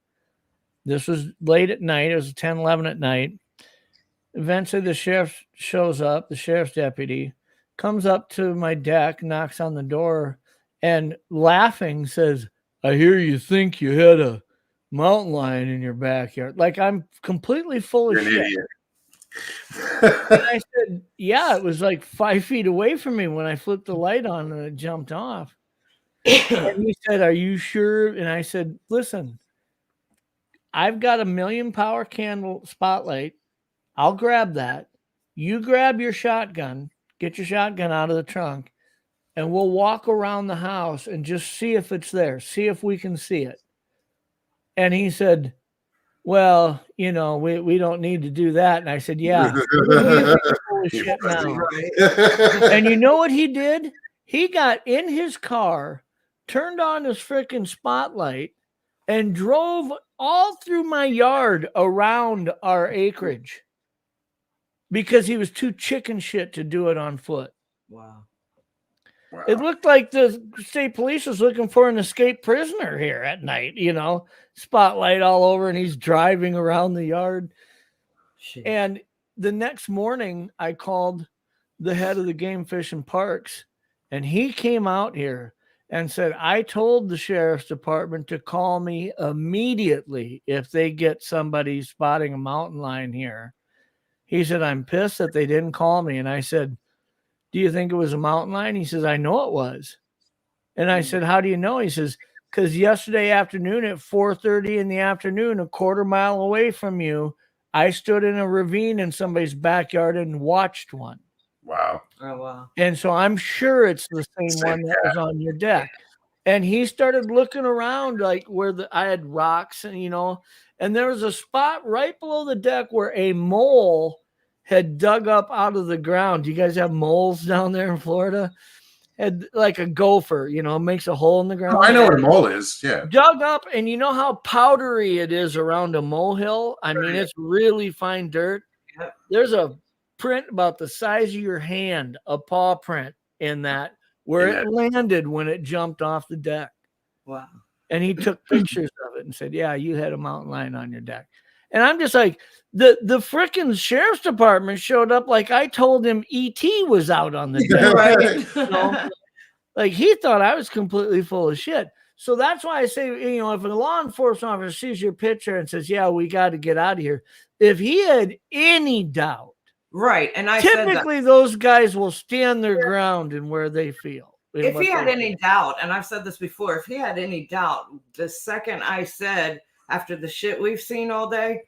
This was late at night. It was 10, 11 at night. Eventually the sheriff shows up, the sheriff's deputy, comes up to my deck, knocks on the door, and laughing says, "I hear you think you had a mountain lion in your backyard." Like I'm completely full You're of an shit. idiot. And I said, "Yeah, it was like 5 feet away from me when I flipped the light on and it jumped off." And he said, "Are you sure?" And I said, "Listen, I've got a 1,000,000 power candle spotlight. I'll grab that. You grab your shotgun, get your shotgun out of the trunk, and we'll walk around the house and just see if it's there, see if we can see it." And he said, "Well, we don't need to do that." And I said, "Yeah, you're being full of You shit now." Right. And you know what he did? He got in his car, turned on his freaking spotlight, and drove all through my yard around our acreage because he was too chicken shit to do it on foot. Wow. Wow. It looked like the state police was looking for an escaped prisoner here at night, spotlight all over, and he's driving around the yard. Shit. And the next morning, I called the head of the Game Fish and Parks, and he came out here and said, "I told the sheriff's department to call me immediately if they get somebody spotting a mountain lion here." He said, "I'm pissed that they didn't call me." And I said, "Do you think it was a mountain lion?" He says, "I know it was." And I said, "How do you know?" He says, "Because yesterday afternoon at 4:30 in the afternoon, a quarter mile away from you, I stood in a ravine in somebody's backyard and watched one." Wow. Oh, wow. And so I'm sure it's the same Same one that was on your deck. And he started looking around like where I had rocks and there was a spot right below the deck where a mole had dug up out of the ground. Do you guys have moles down there in Florida? Had like a gopher, makes a hole in the ground. Oh, I know what a mole is. Yeah. Dug up, and you know how powdery it is around a molehill? I mean, it's really fine dirt. Yep. There's a print about the size of your hand, a paw print in that, where it landed when it jumped off the deck. Wow. And he took pictures of it and said, "Yeah, you had a mountain lion on your deck." And I'm just like, the frickin' sheriff's department showed up like I told him E.T. was out on the deck. Right. Like he thought I was completely full of shit. So that's why I say, if a law enforcement officer sees your picture and says, "Yeah, we got to get out of here," if he had any doubt, Right. And I typically said that. those guys will stand their ground in where they feel. If he had any doubt, and I've said this before, if he had any doubt, the second I said, after the shit we've seen all day,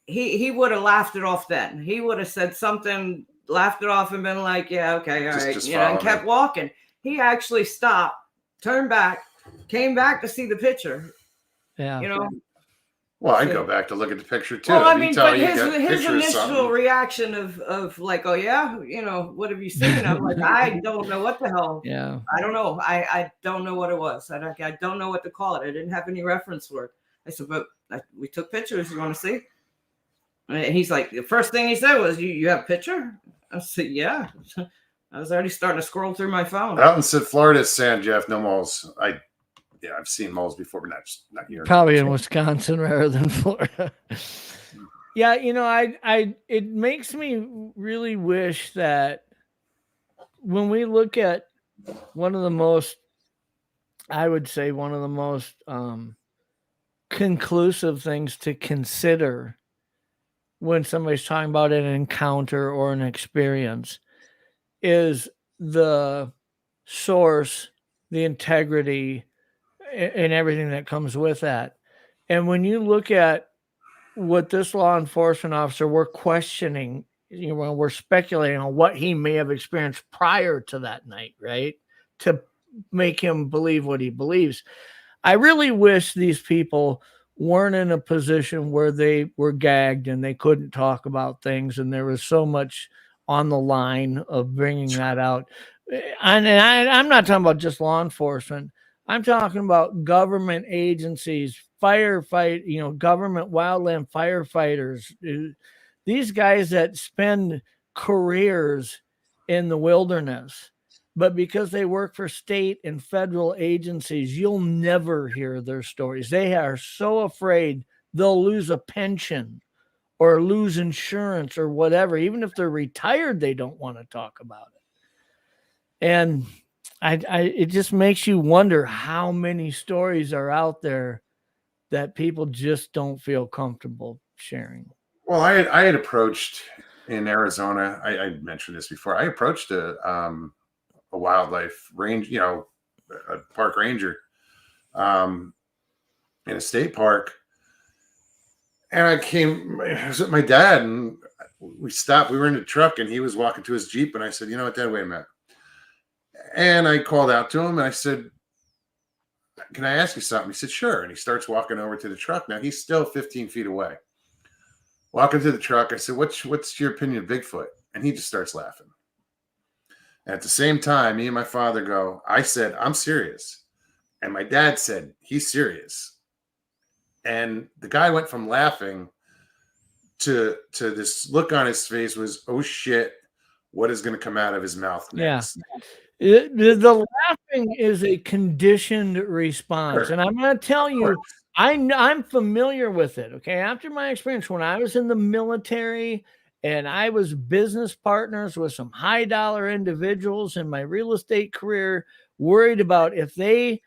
he would have laughed it off then. He would have said something, laughed it off, and been like, "Yeah, okay, all right," and kept walking. He actually stopped, turned back, came back to see the picture. Yeah. Well, I'd go back to look at the picture too. Well, I mean, but his initial reaction of like, "Oh yeah, what have you seen?" I'm like, I don't know what the hell. Yeah. I don't know. I don't know what it was. I don't know what to call it. I didn't have any reference for it. I said, "But we took pictures. You want to see?" And he's like, the first thing he said was, "You have a picture?" I said, "Yeah." I was already starting to scroll through my phone. Out in Florida, San Jeff, no moles. I've seen moles before, but not here. Probably in Wisconsin rather than Florida. Yeah, it makes me really wish that when we look at one of the most conclusive things to consider when somebody's talking about an encounter or an experience is the source, the integrity, and everything that comes with that. And when you look at what this law enforcement officer, we're questioning, we're speculating on what he may have experienced prior to that night, right? To make him believe what he believes. I really wish these people weren't in a position where they were gagged and they couldn't talk about things, and there was so much on the line of bringing that out. And I'm not talking about just law enforcement. I'm talking about government agencies, government wildland firefighters, these guys that spend careers in the wilderness, but because they work for state and federal agencies, you'll never hear their stories. They are so afraid they'll lose a pension or lose insurance or whatever. Even if they're retired, they don't want to talk about it. And it just makes you wonder how many stories are out there that people just don't feel comfortable sharing. Well, I had approached in Arizona. I mentioned this before. I approached a wildlife range, a park ranger, in a state park, and I was with my dad, and we stopped. We were in the truck, and he was walking to his Jeep, and I said, "You know what, Dad? Wait a minute." And I called out to him, and I said, "Can I ask you something?" He said, "Sure." And he starts walking over to the truck. Now he's still 15 feet away. Walking to the truck, I said, "What's your opinion of Bigfoot?" And he just starts laughing. And at the same time, me and my father go, I said, "I'm serious." And my dad said, "He's serious." And the guy went from laughing to this look on his face was, "Oh shit, what is going to come out of his mouth next?" The laughing is a conditioned response. Sure. And I'm going to tell you, I'm familiar with it. Okay. After my experience when I was in the military and I was business partners with some high dollar individuals in my real estate career, worried about if they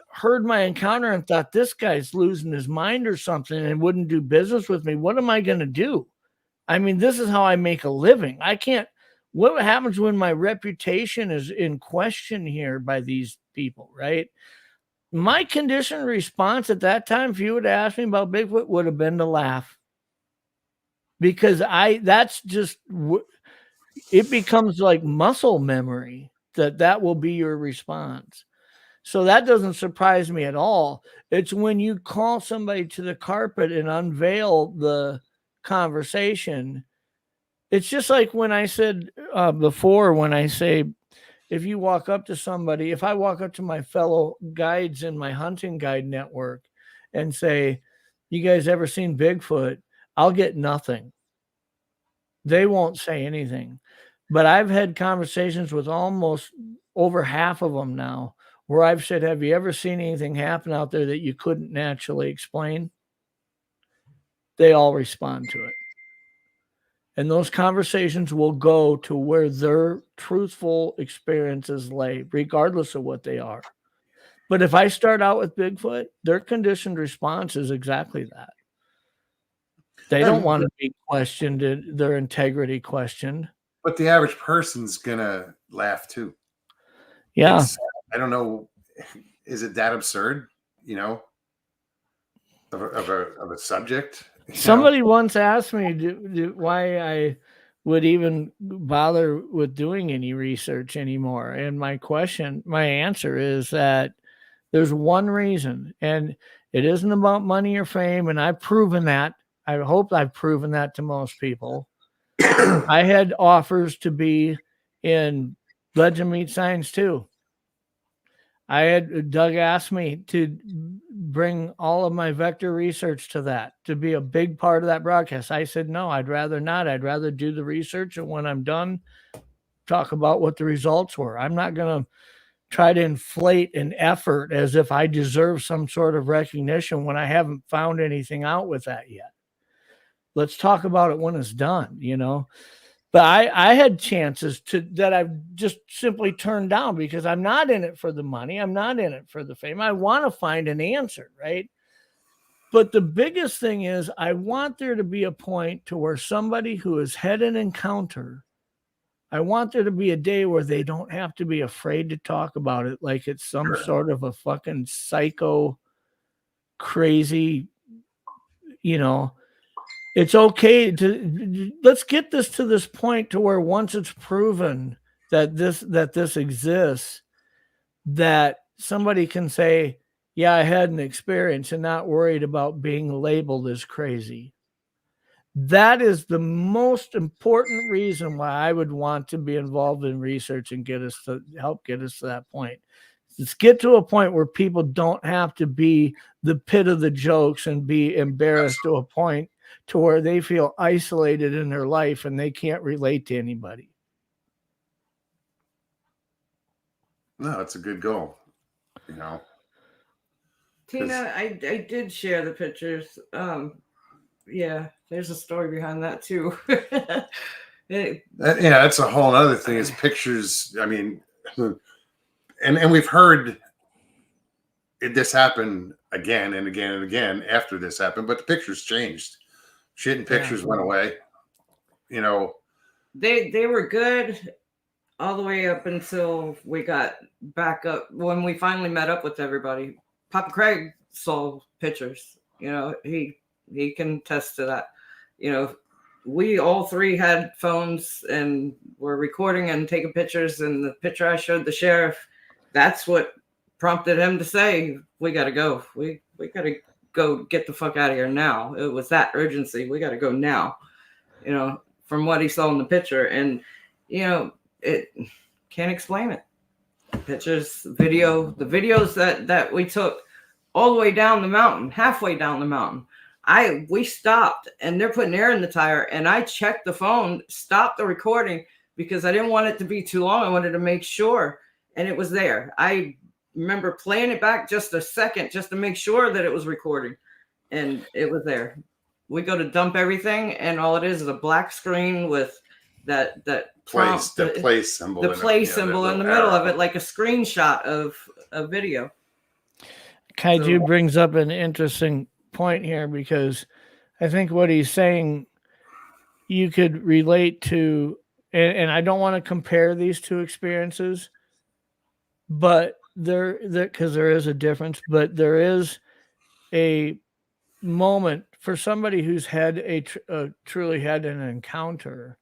heard my encounter and thought this guy's losing his mind or something and wouldn't do business with me, what am I going to do? I mean, this is how I make a living. I can't. What happens when my reputation is in question here by these people, right? My conditioned response at that time, if you would ask me about Bigfoot, would have been to laugh. Because that's just, it becomes like muscle memory that will be your response. So that doesn't surprise me at all. It's when you call somebody to the carpet and unveil the conversation. It's just like when I said before, when I say, if you walk up to somebody, if I walk up to my fellow guides in my hunting guide network and say, "You guys ever seen Bigfoot?" I'll get nothing. They won't say anything. But I've had conversations with almost over half of them now where I've said, "Have you ever seen anything happen out there that you couldn't naturally explain?" They all respond to it. And those conversations will go to where their truthful experiences lay, regardless of what they are. But if I start out with Bigfoot, their conditioned response is exactly that. They don't want to be questioned, their integrity questioned. But the average person's gonna laugh too. Yeah. I don't know. Is it that absurd? Of a subject. Somebody once asked me why I would even bother with doing any research anymore. And my answer is that there's one reason, and it isn't about money or fame. And I've proven that. I hope I've proven that to most people. I had offers to be in Legend Meet Science too. Doug asked me to bring all of my vector research to that, to be a big part of that broadcast. I said, no, I'd rather not. I'd rather do the research. And when I'm done, talk about what the results were. I'm not going to try to inflate an effort as if I deserve some sort of recognition when I haven't found anything out with that yet. Let's talk about it when it's done, But I had chances that I've just simply turned down because I'm not in it for the money. I'm not in it for the fame. I want to find an answer, right? But the biggest thing is I want there to be a point to where somebody who has had an encounter, I want there to be a day where they don't have to be afraid to talk about it like it's some sort of a fucking psycho, crazy, It's okay let's get this to this point to where once it's proven that this exists, that somebody can say, yeah, I had an experience and not worried about being labeled as crazy. That is the most important reason why I would want to be involved in research and help get us to that point. Let's get to a point where people don't have to be the pit of the jokes and be embarrassed to a point to where they feel isolated in their life and they can't relate to anybody. No, it's a good goal. Tina, I did share the pictures. Yeah, there's a story behind that too. That's a whole other thing. Is pictures. I mean, and we've heard this happen again and again and again after this happened, but the pictures changed. Shit and pictures went away. You know, they were good all the way up until we got back up when we finally met up with everybody. Papa Craig saw pictures. You know, he can attest to that. You know, we all three had phones and were recording and taking pictures. And the picture I showed the sheriff, that's what prompted him to say, "We got to go. We got to go get the fuck out of here now." It was that urgency. We got to go now. You know, from what he saw in the picture, and you know, it can't explain it. Pictures, video, the videos that we took all the way down the mountain, halfway down the mountain. We stopped and they're putting air in the tire, and I checked the phone, stopped the recording because I didn't want it to be too long. I wanted to make sure, and it was there. I remember playing it back just a second just to make sure that it was recording, and it was there. We go to dump everything, and all it is a black screen with that prompt, the play symbol, the play symbol in the middle of it, like a screenshot of a video. Kaiju brings up an interesting point here, because I think what he's saying you could relate to, and I don't want to compare these two experiences, but there because there is a difference, but there is a moment for somebody who's had truly had an encounter,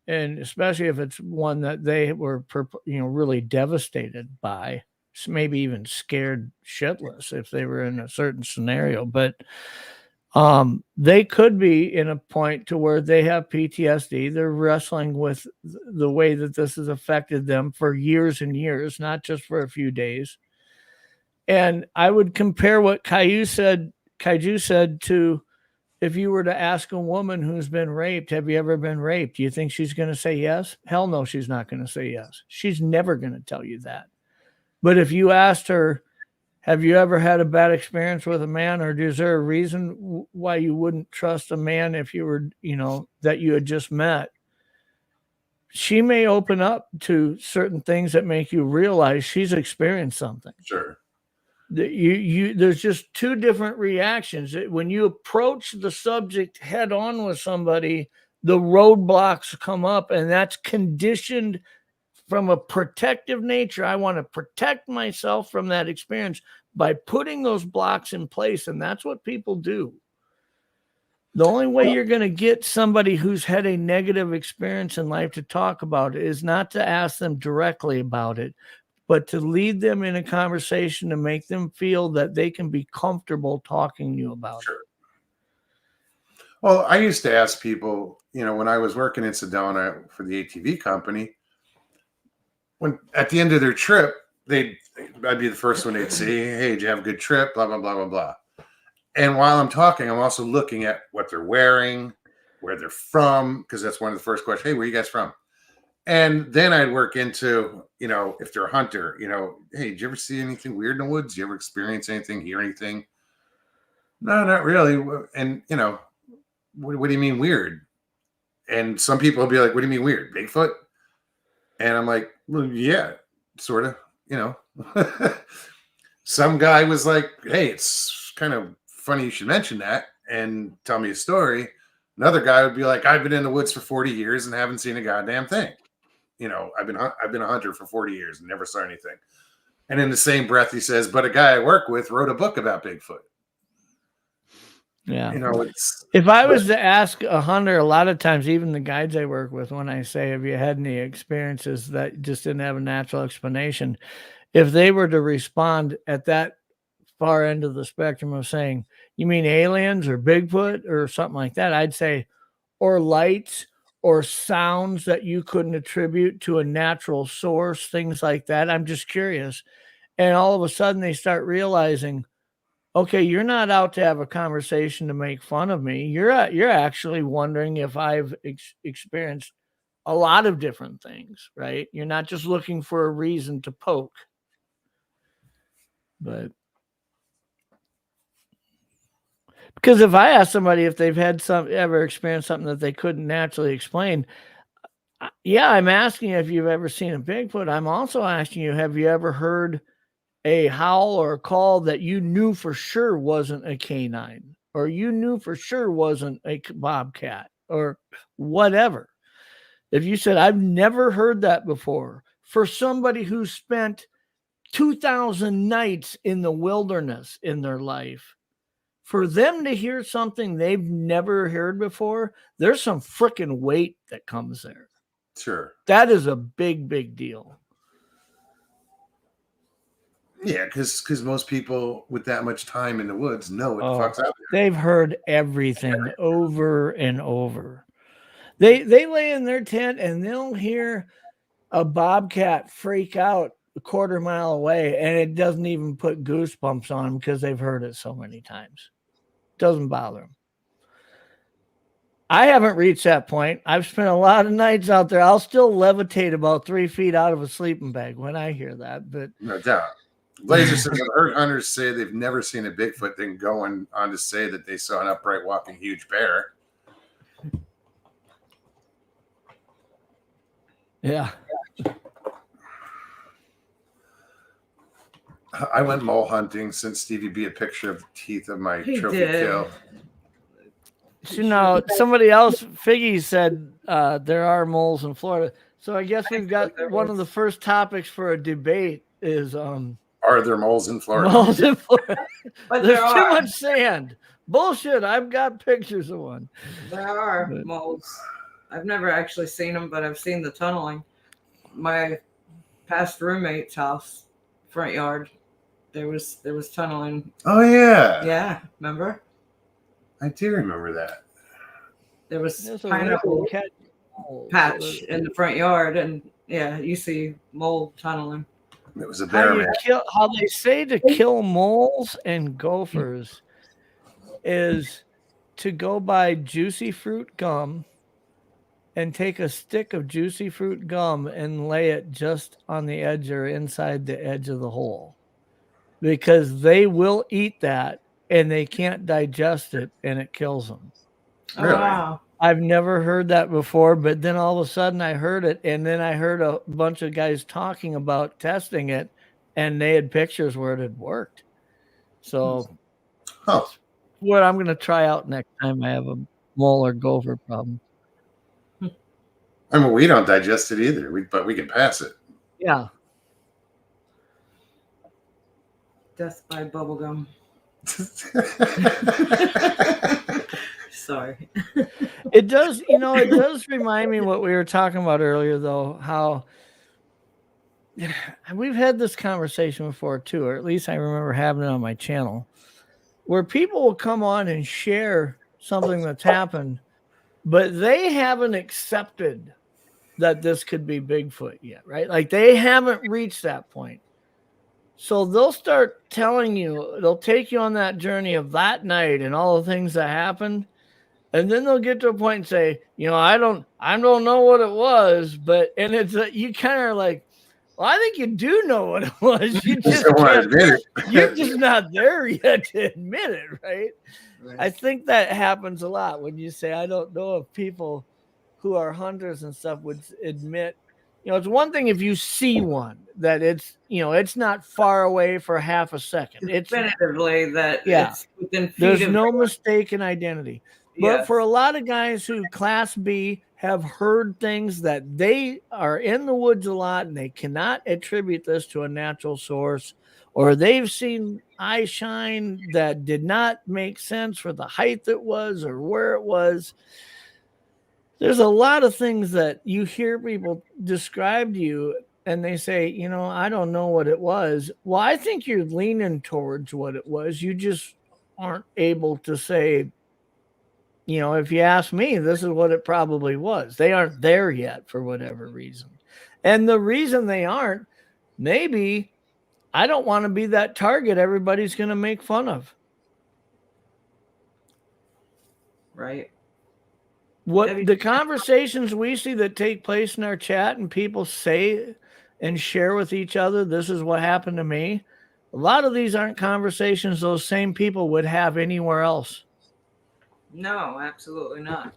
and especially if it's one that they were really devastated by, maybe even scared shitless if they were in a certain scenario, but they could be in a point to where they have PTSD. They're wrestling with the way that this has affected them for years and years, not just for a few days. And I would compare what Kaiju said to, if you were to ask a woman who's been raped, have you ever been raped? Do you think she's going to say yes? Hell no, she's not going to say yes. She's never going to tell you that. But if you asked her, have you ever had a bad experience with a man, or is there a reason why you wouldn't trust a man if you were, that you had just met? She may open up to certain things that make you realize she's experienced something. Sure. There's just two different reactions. When you approach the subject head on with somebody, the roadblocks come up, and that's conditioned from a protective nature. I want to protect myself from that experience by putting those blocks in place, and that's what people do. The only way you're going to get somebody who's had a negative experience in life to talk about it is not to ask them directly about it, but to lead them in a conversation to make them feel that they can be comfortable talking to you about it. Well, I used to ask people, when I was working in Sedona for the ATV company, when at the end of their trip, I'd be the first one they'd see, "Hey, did you have a good trip?" Blah, blah, blah, blah, blah. And while I'm talking, I'm also looking at what they're wearing, where they're from, because that's one of the first questions. "Hey, where are you guys from?" And then I'd work into, if they're a hunter, "Hey, did you ever see anything weird in the woods? Did you ever experience anything, hear anything?" "No, not really." And, what do you mean weird? And some people will be like, "What do you mean weird? Bigfoot?" And I'm like, "Well, yeah, sort of, Some guy was like, "Hey, it's kind of funny you should mention that," and tell me a story. Another guy would be like, "I've been in the woods for 40 years and haven't seen a goddamn thing. I've been a hunter for 40 years and never saw anything." And in the same breath, he says, "But a guy I work with wrote a book about Bigfoot." Yeah. If I was to ask a hunter, a lot of times, even the guides I work with, when I say, "Have you had any experiences that just didn't have a natural explanation?" If they were to respond at that far end of the spectrum of saying, "You mean aliens or Bigfoot or something like that?" I'd say, or lights or sounds that you couldn't attribute to a natural source, things like that. I'm just curious. And all of a sudden they start realizing, okay, you're not out to have a conversation to make fun of me. You're actually wondering if I've experienced a lot of different things, right? You're not just looking for a reason to poke. But because if I ask somebody if they've had ever experienced something that they couldn't naturally explain, Yeah, I'm asking you if you've ever seen a Bigfoot. I'm also asking you, have you ever heard a howl or a call that you knew for sure wasn't a canine, or you knew for sure wasn't a bobcat or whatever? If you said, I've never heard that before, for somebody who spent 2,000 nights in the wilderness in their life, for them to hear something they've never heard before, there's some freaking weight that comes there. Sure. That is a big, big deal. Yeah, because most people with that much time in the woods know what the fuck's out there. They've heard everything over and over. They lay in their tent and they'll hear a bobcat freak out a quarter mile away, and it doesn't even put goosebumps on them because they've heard it so many times. Doesn't bother them. I haven't reached that point. I've spent a lot of nights out there. I'll still levitate about 3 feet out of a sleeping bag when I hear that. But no doubt. Blazer says, I've heard hunters say they've never seen a Bigfoot, then going on to say that they saw an upright walking huge bear. Yeah. I went mole hunting, sent Stevie B a picture of the teeth of my trophy kill. You know, somebody else, Figgy said there are moles in Florida. So I guess we've got one of the first topics for a debate is are there moles in Florida? Moles in Florida. But there's too much sand. Bullshit. I've got pictures of one. There are moles. I've never actually seen them, but I've seen the tunneling. My past roommate's house, front yard, there was tunneling. Oh yeah. Yeah, remember? I do remember that. There was pineapple patch in the front yard, and yeah, you see mole tunneling. It was a bear. How they say to kill moles and gophers is to go buy juicy fruit gum and take a stick of juicy fruit gum and lay it just on the edge or inside the edge of the hole, because they will eat that and they can't digest it and it kills them. Really? Oh, wow. I've never heard that before, but then all of a sudden I heard it, and then I heard a bunch of guys talking about testing it, and they had pictures where it had worked. So that's what I'm going to try out next time I have a mole or gopher problem. I mean, we don't digest it either, but we can pass it. Yeah. Death by bubblegum. Sorry. It does, it does remind me what we were talking about earlier, though, how we've had this conversation before too, or at least I remember having it on my channel, where people will come on and share something that's happened, but they haven't accepted that this could be Bigfoot yet, right? Like they haven't reached that point. So they'll start telling you, they'll take you on that journey of that night and all the things that happened. And then they'll get to a point and say, I don't know what it was, and it's you kind of like, well, I think you do know what it was. You just you're just not there yet to admit it, right? I think that happens a lot when you say, I don't know if people who are hunters and stuff would admit, it's one thing if you see one that it's, it's not far away for half a second. It's definitively that it's within feet. There's no mistaken identity. But for a lot of guys who Class B have heard things that they are in the woods a lot and they cannot attribute this to a natural source, or they've seen eye shine that did not make sense for the height it was or where it was. There's a lot of things that you hear people describe to you and they say, I don't know what it was. Well, I think you're leaning towards what it was. You just aren't able to say, if you ask me, this is what it probably was. They aren't there yet for whatever reason. And the reason they aren't, maybe I don't want to be that target everybody's going to make fun of. Right. What the conversations we see that take place in our chat and people say and share with each other, this is what happened to me. A lot of these aren't conversations those same people would have anywhere else. No, absolutely not.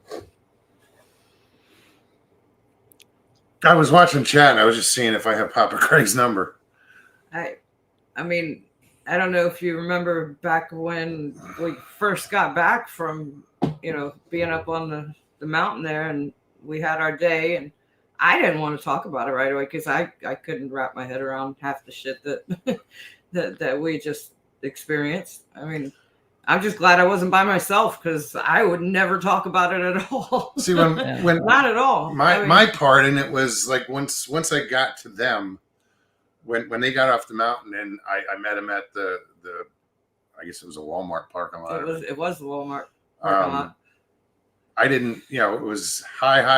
I was watching chat and I was just seeing if I have Papa Craig's number. I mean, I don't know if you remember back when we first got back from, being up on the mountain there, and we had our day, and I didn't want to talk about it right away because I couldn't wrap my head around half the shit that that we just experienced. I mean, I'm just glad I wasn't by myself because I would never talk about it at all. See, when not at all. My part in it was like once I got to them, when they got off the mountain, and I met him at the I guess it was a Walmart parking lot. It was the Walmart parking lot. I didn't, it was hi,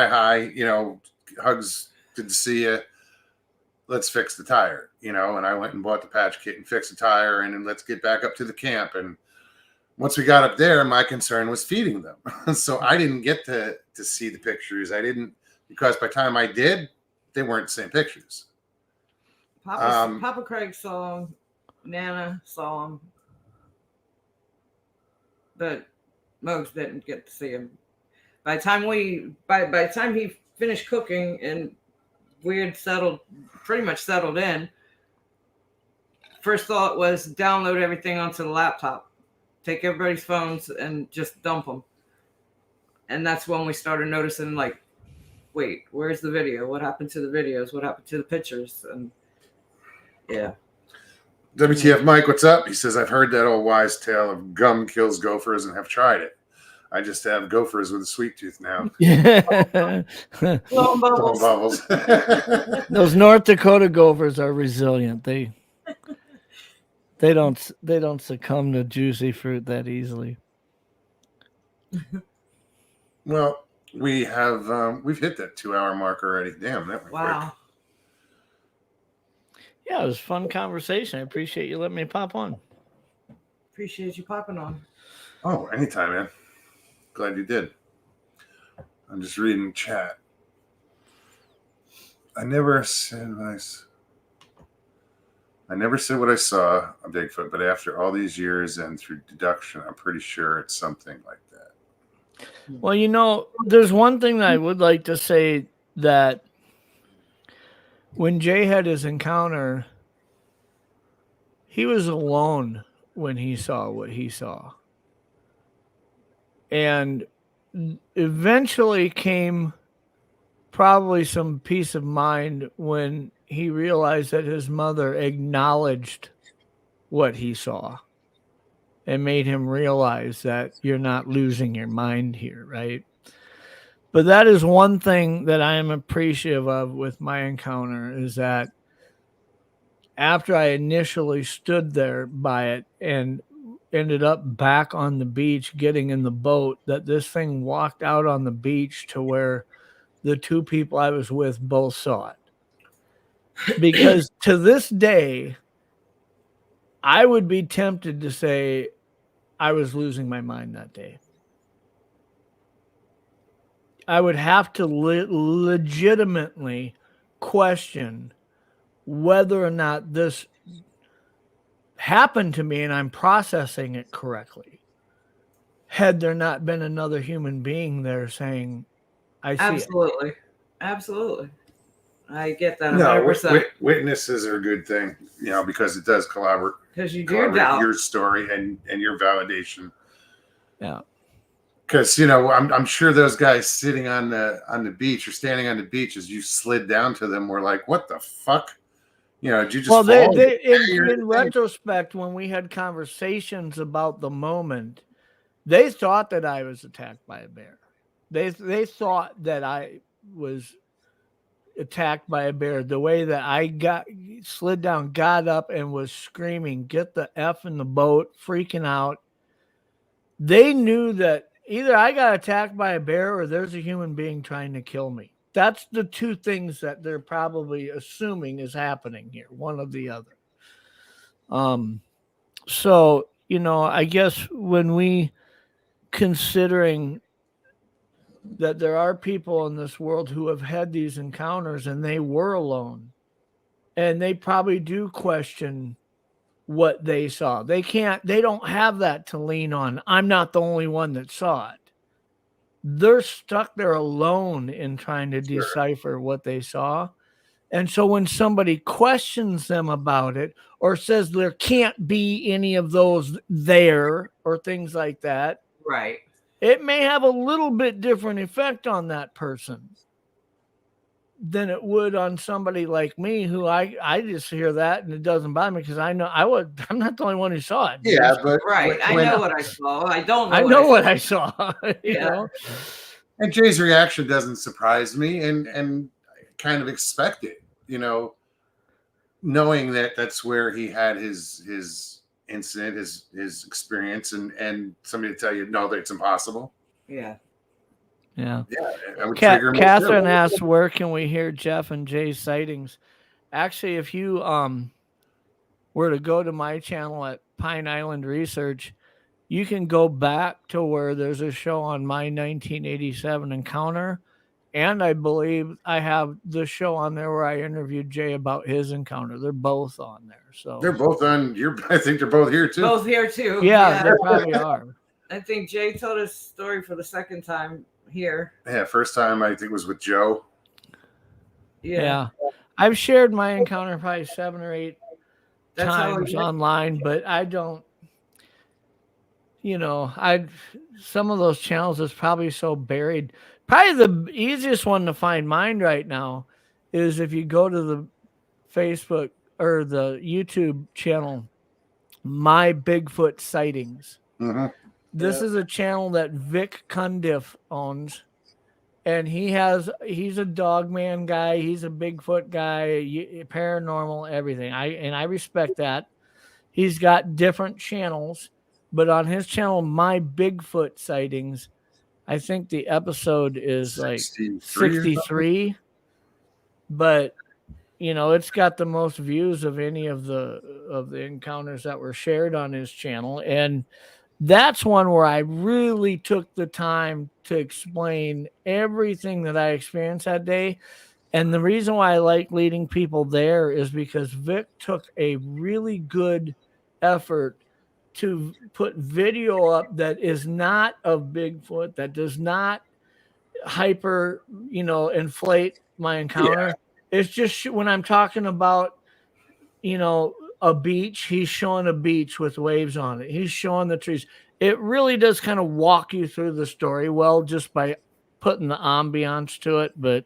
hugs, good to see you. Let's fix the tire, and I went and bought the patch kit and fixed the tire, and then let's get back up to the camp. And once we got up there, my concern was feeding them. So I didn't get to see the pictures. I didn't, because by the time I did, they weren't the same pictures. Papa Craig saw him, Nana saw him, but Mogs didn't get to see him. By the time he finished cooking and we had pretty much settled in, first thought was download everything onto the laptop, take everybody's phones and just dump them. And that's when we started noticing, like, wait, where's the video? What happened to the videos? What happened to the pictures? And yeah. WTF Mike, what's up? He says, I've heard that old wise tale of gum kills gophers and have tried it. I just have gophers with a sweet tooth now. Yeah. Blowing bubbles. Those North Dakota gophers are resilient. They don't succumb to juicy fruit that easily. Well, we've hit that 2-hour mark already. Damn, that went quick. Yeah, it was a fun conversation. I appreciate you letting me pop on. Appreciate you popping on. Oh, anytime, man. Glad you did. I'm just reading chat. I never said what I saw a Bigfoot, but after all these years and through deduction, I'm pretty sure it's something like that. Well, there's one thing that I would like to say, that when Jay had his encounter, he was alone when he saw what he saw. And eventually came probably some peace of mind when he realized that his mother acknowledged what he saw and made him realize that you're not losing your mind here, right? But that is one thing that I am appreciative of with my encounter, is that after I initially stood there by it and ended up back on the beach getting in the boat, that this thing walked out on the beach to where the two people I was with both saw it. Because to this day, I would be tempted to say I was losing my mind that day. I would have to legitimately question whether or not this happened to me and I'm processing it correctly, had there not been another human being there saying, I see Absolutely. It. Absolutely. I get that. No, witnesses are a good thing, because it does collaborate. Because you do doubt your story and your validation. Yeah. Because I'm sure those guys sitting on the beach or standing on the beach as you slid down to them were like, "What the fuck?" Did you just fall? They in retrospect, when we had conversations about the moment, they thought that I was attacked by a bear. They thought that I was attacked by a bear. The way that I slid down, got up, and was screaming, "Get the F in the boat," freaking out. They knew that either I got attacked by a bear or there's a human being trying to kill me. That's the two things that they're probably assuming is happening here, one or the other. So, I guess when we considering that there are people in this world who have had these encounters and they were alone, and they probably do question what they saw. They don't have that to lean on. I'm not the only one that saw it. they're stuck there alone in trying to Sure. decipher what they saw. And so when somebody questions them about it or says there can't be any of those there or things like that, Right. it may have a little bit different effect on that person than it would on somebody like me, who I just hear that and it doesn't bother me because I know I'm not the only one who saw it. Yeah, but Right. I when know what I saw. I don't know. I know what I saw. You Yeah. know? and Jay's reaction doesn't surprise me, and I kind of expect it, knowing that that's where he had his incident, his experience, and somebody to tell you no, that it's impossible. Yeah. Yeah. Yeah, I would trigger me Catherine too. asks, where can we hear Jeff and Jay's sightings? Actually, if you were to go to my channel at Pine Island Research, you can go back to where there's a show on my 1987 encounter. And I believe I have the show on there where I interviewed Jay about his encounter. They're both on there. So They're both on your. I think they're both here too. Both here too. yeah, they probably are. I think Jay told his story for the second time here. Yeah, first time I think was with Joe. Yeah. I've shared my encounter probably 7 or 8 That's times online, but I don't, some of those channels is probably so buried. Probably the easiest one to find mine right now is if you go to the Facebook or the YouTube channel, My Bigfoot Sightings. Mm-hmm. This is a channel that Vic Cundiff owns, and he's a dog man guy. He's a Bigfoot guy, paranormal, everything. I respect that. He's got different channels, but on his channel, My Bigfoot Sightings, I think the episode is like 63, but it's got the most views of any of the encounters that were shared on his channel. And that's one where I really took the time to explain everything that I experienced that day. And the reason why I like leading people there is because Vic took a really good effort to put video up that is not of Bigfoot, that does not hyper, inflate my encounter. Yeah. It's just when I'm talking about, a beach, he's showing a beach with waves on it. He's showing the trees. It really does kind of walk you through the story just by putting the ambiance to it. But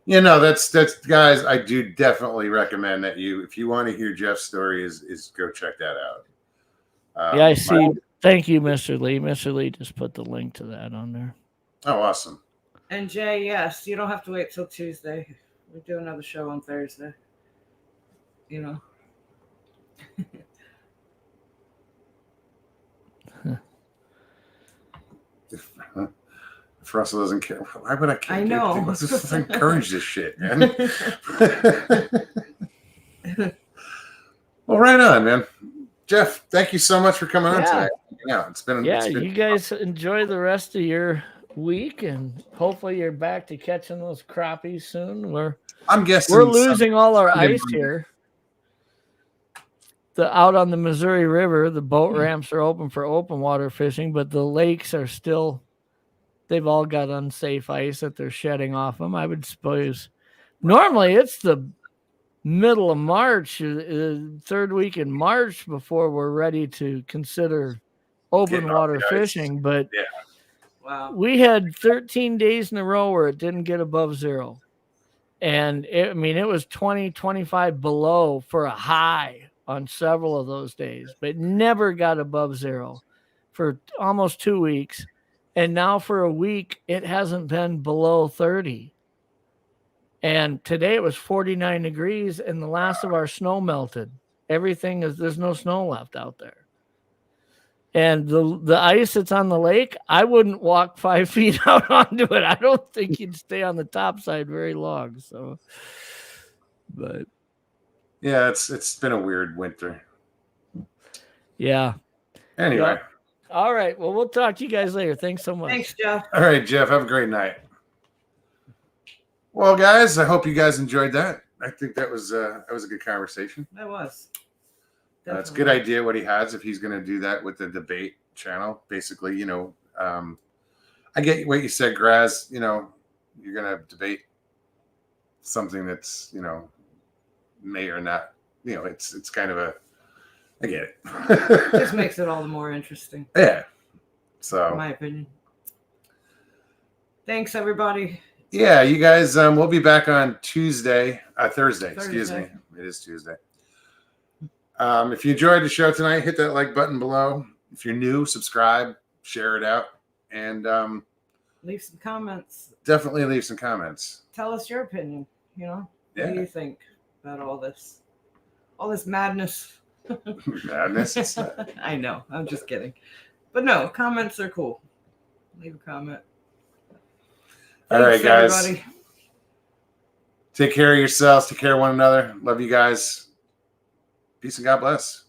that's guys, I do definitely recommend that if you want to hear Jeff's story, is go check that out. Yeah, I see. Thank you, Mr. Lee. Mr. Lee just put the link to that on there. Oh, awesome. And Jay, yes, you don't have to wait till Tuesday. We do another show on Thursday. If Russell doesn't care, why would I care? I know. Let's just encourage this shit, man. Well, right on, man. Jeff, thank you so much for coming on tonight. Yeah, it's been you guys enjoy the rest of your week, and hopefully you're back to catching those crappies soon. I'm guessing we're losing all our ice here. Out on the Missouri River, the boat ramps are open for open water fishing, but the lakes are still, they've all got unsafe ice that they're shedding off them. I would suppose normally it's the middle of March, third week in March, before we're ready to consider open water fishing. But we had 13 days in a row where it didn't get above zero. And it was 20, 25 below for a high on several of those days, but never got above zero for almost 2 weeks. And now for a week, it hasn't been below 30. And today it was 49 degrees and the last of our snow melted. There's no snow left out there. And the ice that's on the lake, I wouldn't walk 5 feet out onto it. I don't think you'd stay on the top side very long. So, but yeah, it's been a weird winter. Yeah. Anyway. All right. Well, we'll talk to you guys later. Thanks so much. Thanks, Jeff. All right, Jeff. Have a great night. Well, guys, I hope you guys enjoyed that. I think that was a good conversation. That was. It's a good idea what he has if he's going to do that with the debate channel. Basically, I get what you said, Graz. You know, you're gonna debate something that's, you know, may or not. You know, it's kind of a. I get it. Just makes it all the more interesting. Yeah. In So. my opinion. Thanks, everybody. Yeah, you guys. We'll be back on Thursday. Excuse me. It is Tuesday. If you enjoyed the show tonight, hit that like button below. If you're new, subscribe, share it out, and leave some comments. Definitely leave some comments. Tell us your opinion. You know, yeah. What do you think about all this madness? Madness. I know. I'm just kidding. But no, comments are cool. Leave a comment. All right, guys. Everybody. Take care of yourselves. Take care of one another. Love you guys. Peace and God bless.